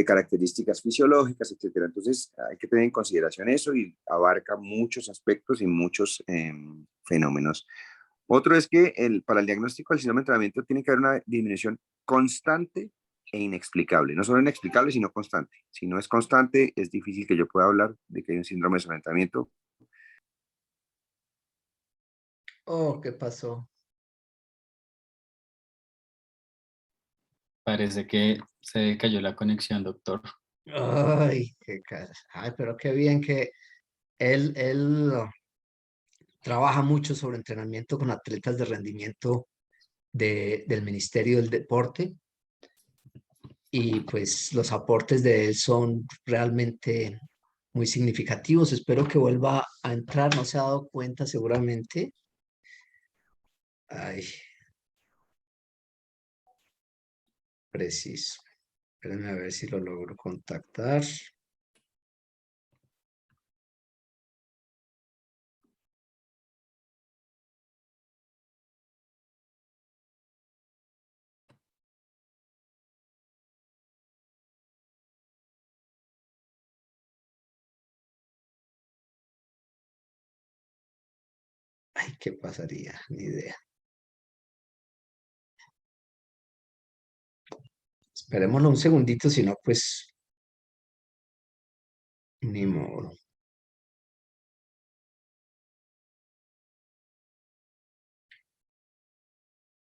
características fisiológicas, etcétera. Entonces hay que tener en consideración eso y abarca muchos aspectos y muchos fenómenos. Otro es que para el diagnóstico del síndrome de entrenamiento tiene que haber una disminución constante e inexplicable. No solo inexplicable, sino constante. Si no es constante, es difícil que yo pueda hablar de que hay un síndrome de sobreentrenamiento. Oh, ¿qué pasó? Parece que se cayó la conexión, doctor. Ay, ay, pero qué bien que él trabaja mucho sobre entrenamiento con atletas de rendimiento del Ministerio del Deporte y pues los aportes de él son realmente muy significativos. Espero que vuelva a entrar, no se ha dado cuenta seguramente. Ay, preciso. Espérenme a ver si lo logro contactar. Ay, ¿qué pasaría? Ni idea. Esperémoslo un segundito, si no, pues ni modo.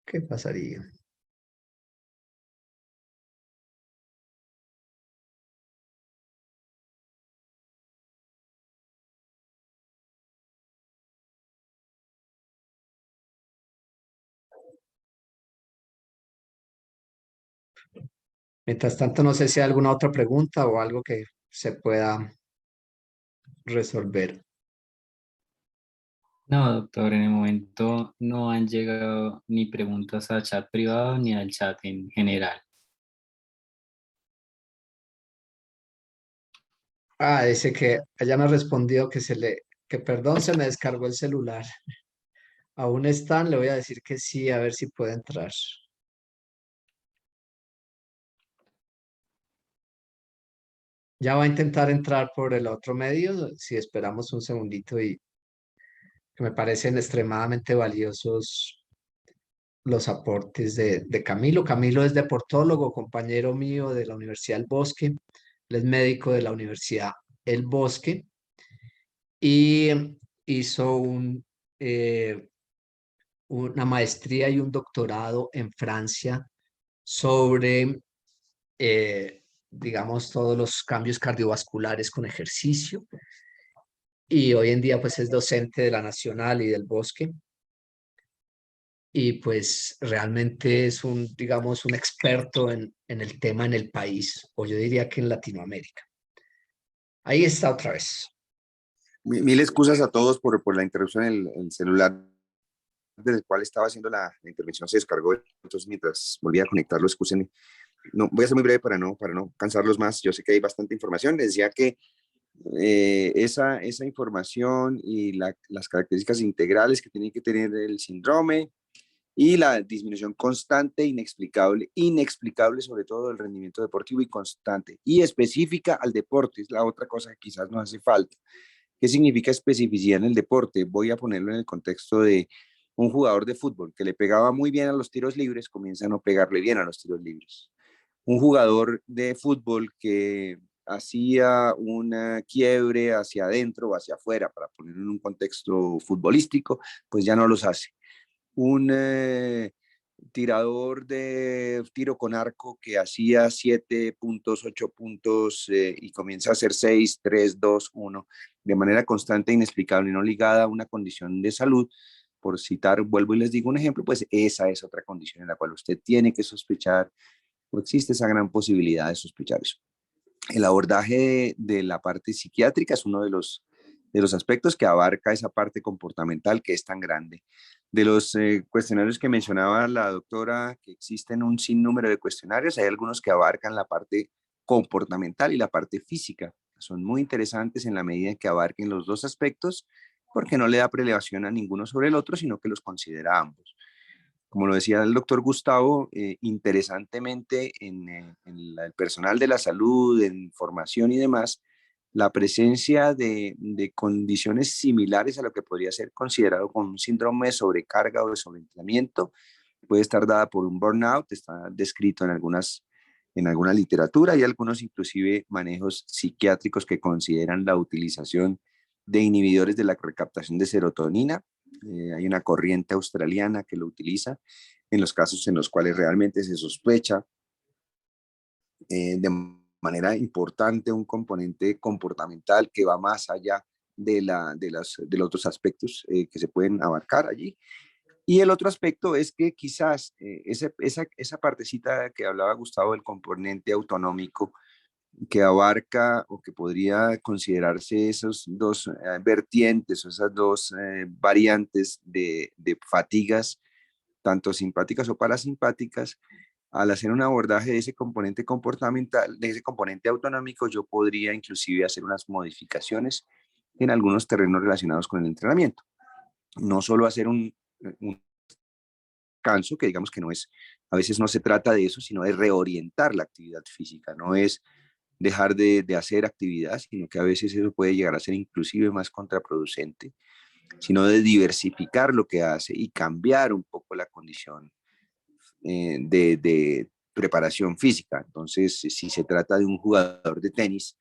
¿Qué pasaría? Mientras tanto, no sé si hay alguna otra pregunta o algo que se pueda resolver. No, doctor, en el momento no han llegado ni preguntas al chat privado ni al chat en general. Ah, dice que ella me respondió que perdón, se me descargó el celular. Aún están, le voy a decir que sí, a ver si puede entrar. Ya va a intentar entrar por el otro medio, si esperamos un segundito y que me parecen extremadamente valiosos los aportes de Camilo. Camilo es deportólogo, compañero mío de la Universidad del Bosque, él es médico de la Universidad El Bosque y hizo una maestría y un doctorado en Francia sobre, digamos, todos los cambios cardiovasculares con ejercicio. Y hoy en día, pues, es docente de la Nacional y del Bosque. Y pues realmente es digamos, un experto en el tema en el país, o yo diría que en Latinoamérica. Ahí está otra vez. Mil excusas a todos por la interrupción. El celular del cual estaba haciendo la intervención se descargó, entonces mientras volvía a conectarlo, excusen. No, voy a ser muy breve para no cansarlos más. Yo sé que hay bastante información. Les decía que esa información y las características integrales que tiene que tener el síndrome y la disminución constante, inexplicable sobre todo del rendimiento deportivo y constante y específica al deporte, es la otra cosa que quizás nos hace falta. ¿Qué significa especificidad en el deporte? Voy a ponerlo en el contexto de un jugador de fútbol que le pegaba muy bien a los tiros libres, comienza a no pegarle bien a los tiros libres. Un jugador de fútbol que hacía una quiebre hacia adentro o hacia afuera, para ponerlo en un contexto futbolístico, pues ya no los hace. Un tirador de tiro con arco que hacía 7 puntos, 8 puntos y comienza a hacer 6, 3, 2, 1, de manera constante, inexplicable y no ligada a una condición de salud. Por citar, vuelvo y les digo un ejemplo, pues esa es otra condición en la cual usted tiene que sospechar, o existe esa gran posibilidad de sospechar eso. El abordaje de la parte psiquiátrica es uno de los aspectos que abarca esa parte comportamental que es tan grande. De los cuestionarios que mencionaba la doctora, que existen un sinnúmero de cuestionarios, hay algunos que abarcan la parte comportamental y la parte física. Son muy interesantes en la medida en que abarquen los dos aspectos, porque no le da prelevación a ninguno sobre el otro, sino que los considera ambos. Como lo decía el doctor Gustavo, interesantemente el personal de la salud, en formación y demás, la presencia de condiciones similares a lo que podría ser considerado como un síndrome de sobrecarga o de sobreentrenamiento puede estar dada por un burnout, está descrito en alguna literatura y algunos inclusive manejos psiquiátricos que consideran la utilización de inhibidores de la recaptación de serotonina. Hay una corriente australiana que lo utiliza en los casos en los cuales realmente se sospecha de manera importante un componente comportamental que va más allá de los otros aspectos que se pueden abarcar allí. Y el otro aspecto es que quizás esa partecita que hablaba Gustavo del componente autonómico, que abarca o que podría considerarse esos dos vertientes o esas dos variantes de fatigas, tanto simpáticas o parasimpáticas, al hacer un abordaje de ese componente comportamental, de ese componente autonómico, yo podría inclusive hacer unas modificaciones en algunos terrenos relacionados con el entrenamiento. No solo hacer un descanso, que digamos que no es, a veces no se trata de eso, sino de reorientar la actividad física, no es dejar de hacer actividad, sino que a veces eso puede llegar a ser inclusive más contraproducente, sino de diversificar lo que hace y cambiar un poco la condición de preparación física. Entonces, si se trata de un jugador de tenis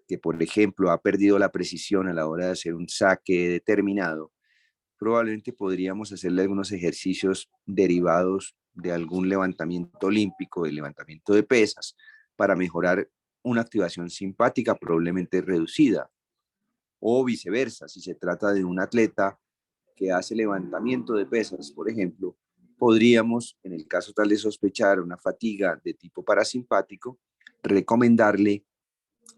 que, por ejemplo, ha perdido la precisión a la hora de hacer un saque determinado, probablemente podríamos hacerle algunos ejercicios derivados de algún levantamiento olímpico, de levantamiento de pesas, para mejorar una activación simpática probablemente reducida. O viceversa, si se trata de un atleta que hace levantamiento de pesas, por ejemplo, podríamos, en el caso tal de sospechar una fatiga de tipo parasimpático, recomendarle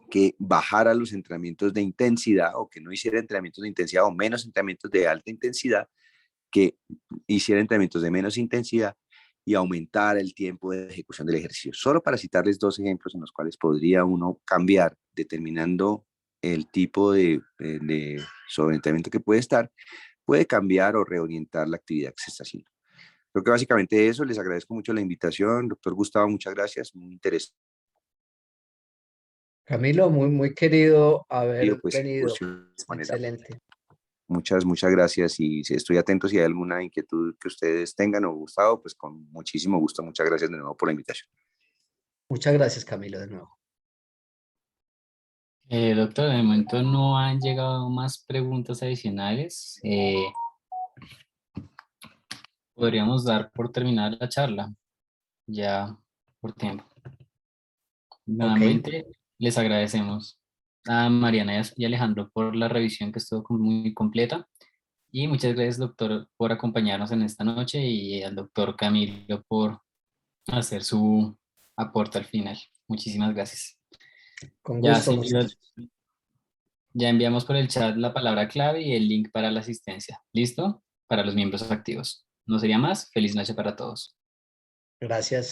que bajara los entrenamientos de intensidad o que no hiciera entrenamientos de intensidad o menos entrenamientos de alta intensidad, que hiciera entrenamientos de menos intensidad y aumentar el tiempo de ejecución del ejercicio. Solo para citarles dos ejemplos en los cuales podría uno cambiar determinando el tipo de sobreentrenamiento que puede estar, puede cambiar o reorientar la actividad que se está haciendo. Creo que básicamente eso, les agradezco mucho la invitación. Doctor Gustavo, muchas gracias, muy interesante. Camilo, muy, muy querido haber Pues, venido. de manera. Excelente. Muchas gracias y si estoy atento si hay alguna inquietud que ustedes tengan o Gustavo, pues con muchísimo gusto. Muchas gracias de nuevo por la invitación. Muchas gracias, Camilo, de nuevo. Doctor, de momento no han llegado más preguntas adicionales. Podríamos dar por terminada la charla, ya por tiempo. Nuevamente, les agradecemos a Mariana y Alejandro por la revisión que estuvo muy completa. Y muchas gracias, doctor, por acompañarnos en esta noche y al doctor Camilo por hacer su aporte al final. Muchísimas gracias. Con Ya, gusto, muchachos. ya enviamos por el chat la palabra clave y el link para la asistencia. ¿Listo? Para los miembros activos. No sería más. Feliz noche para todos. Gracias.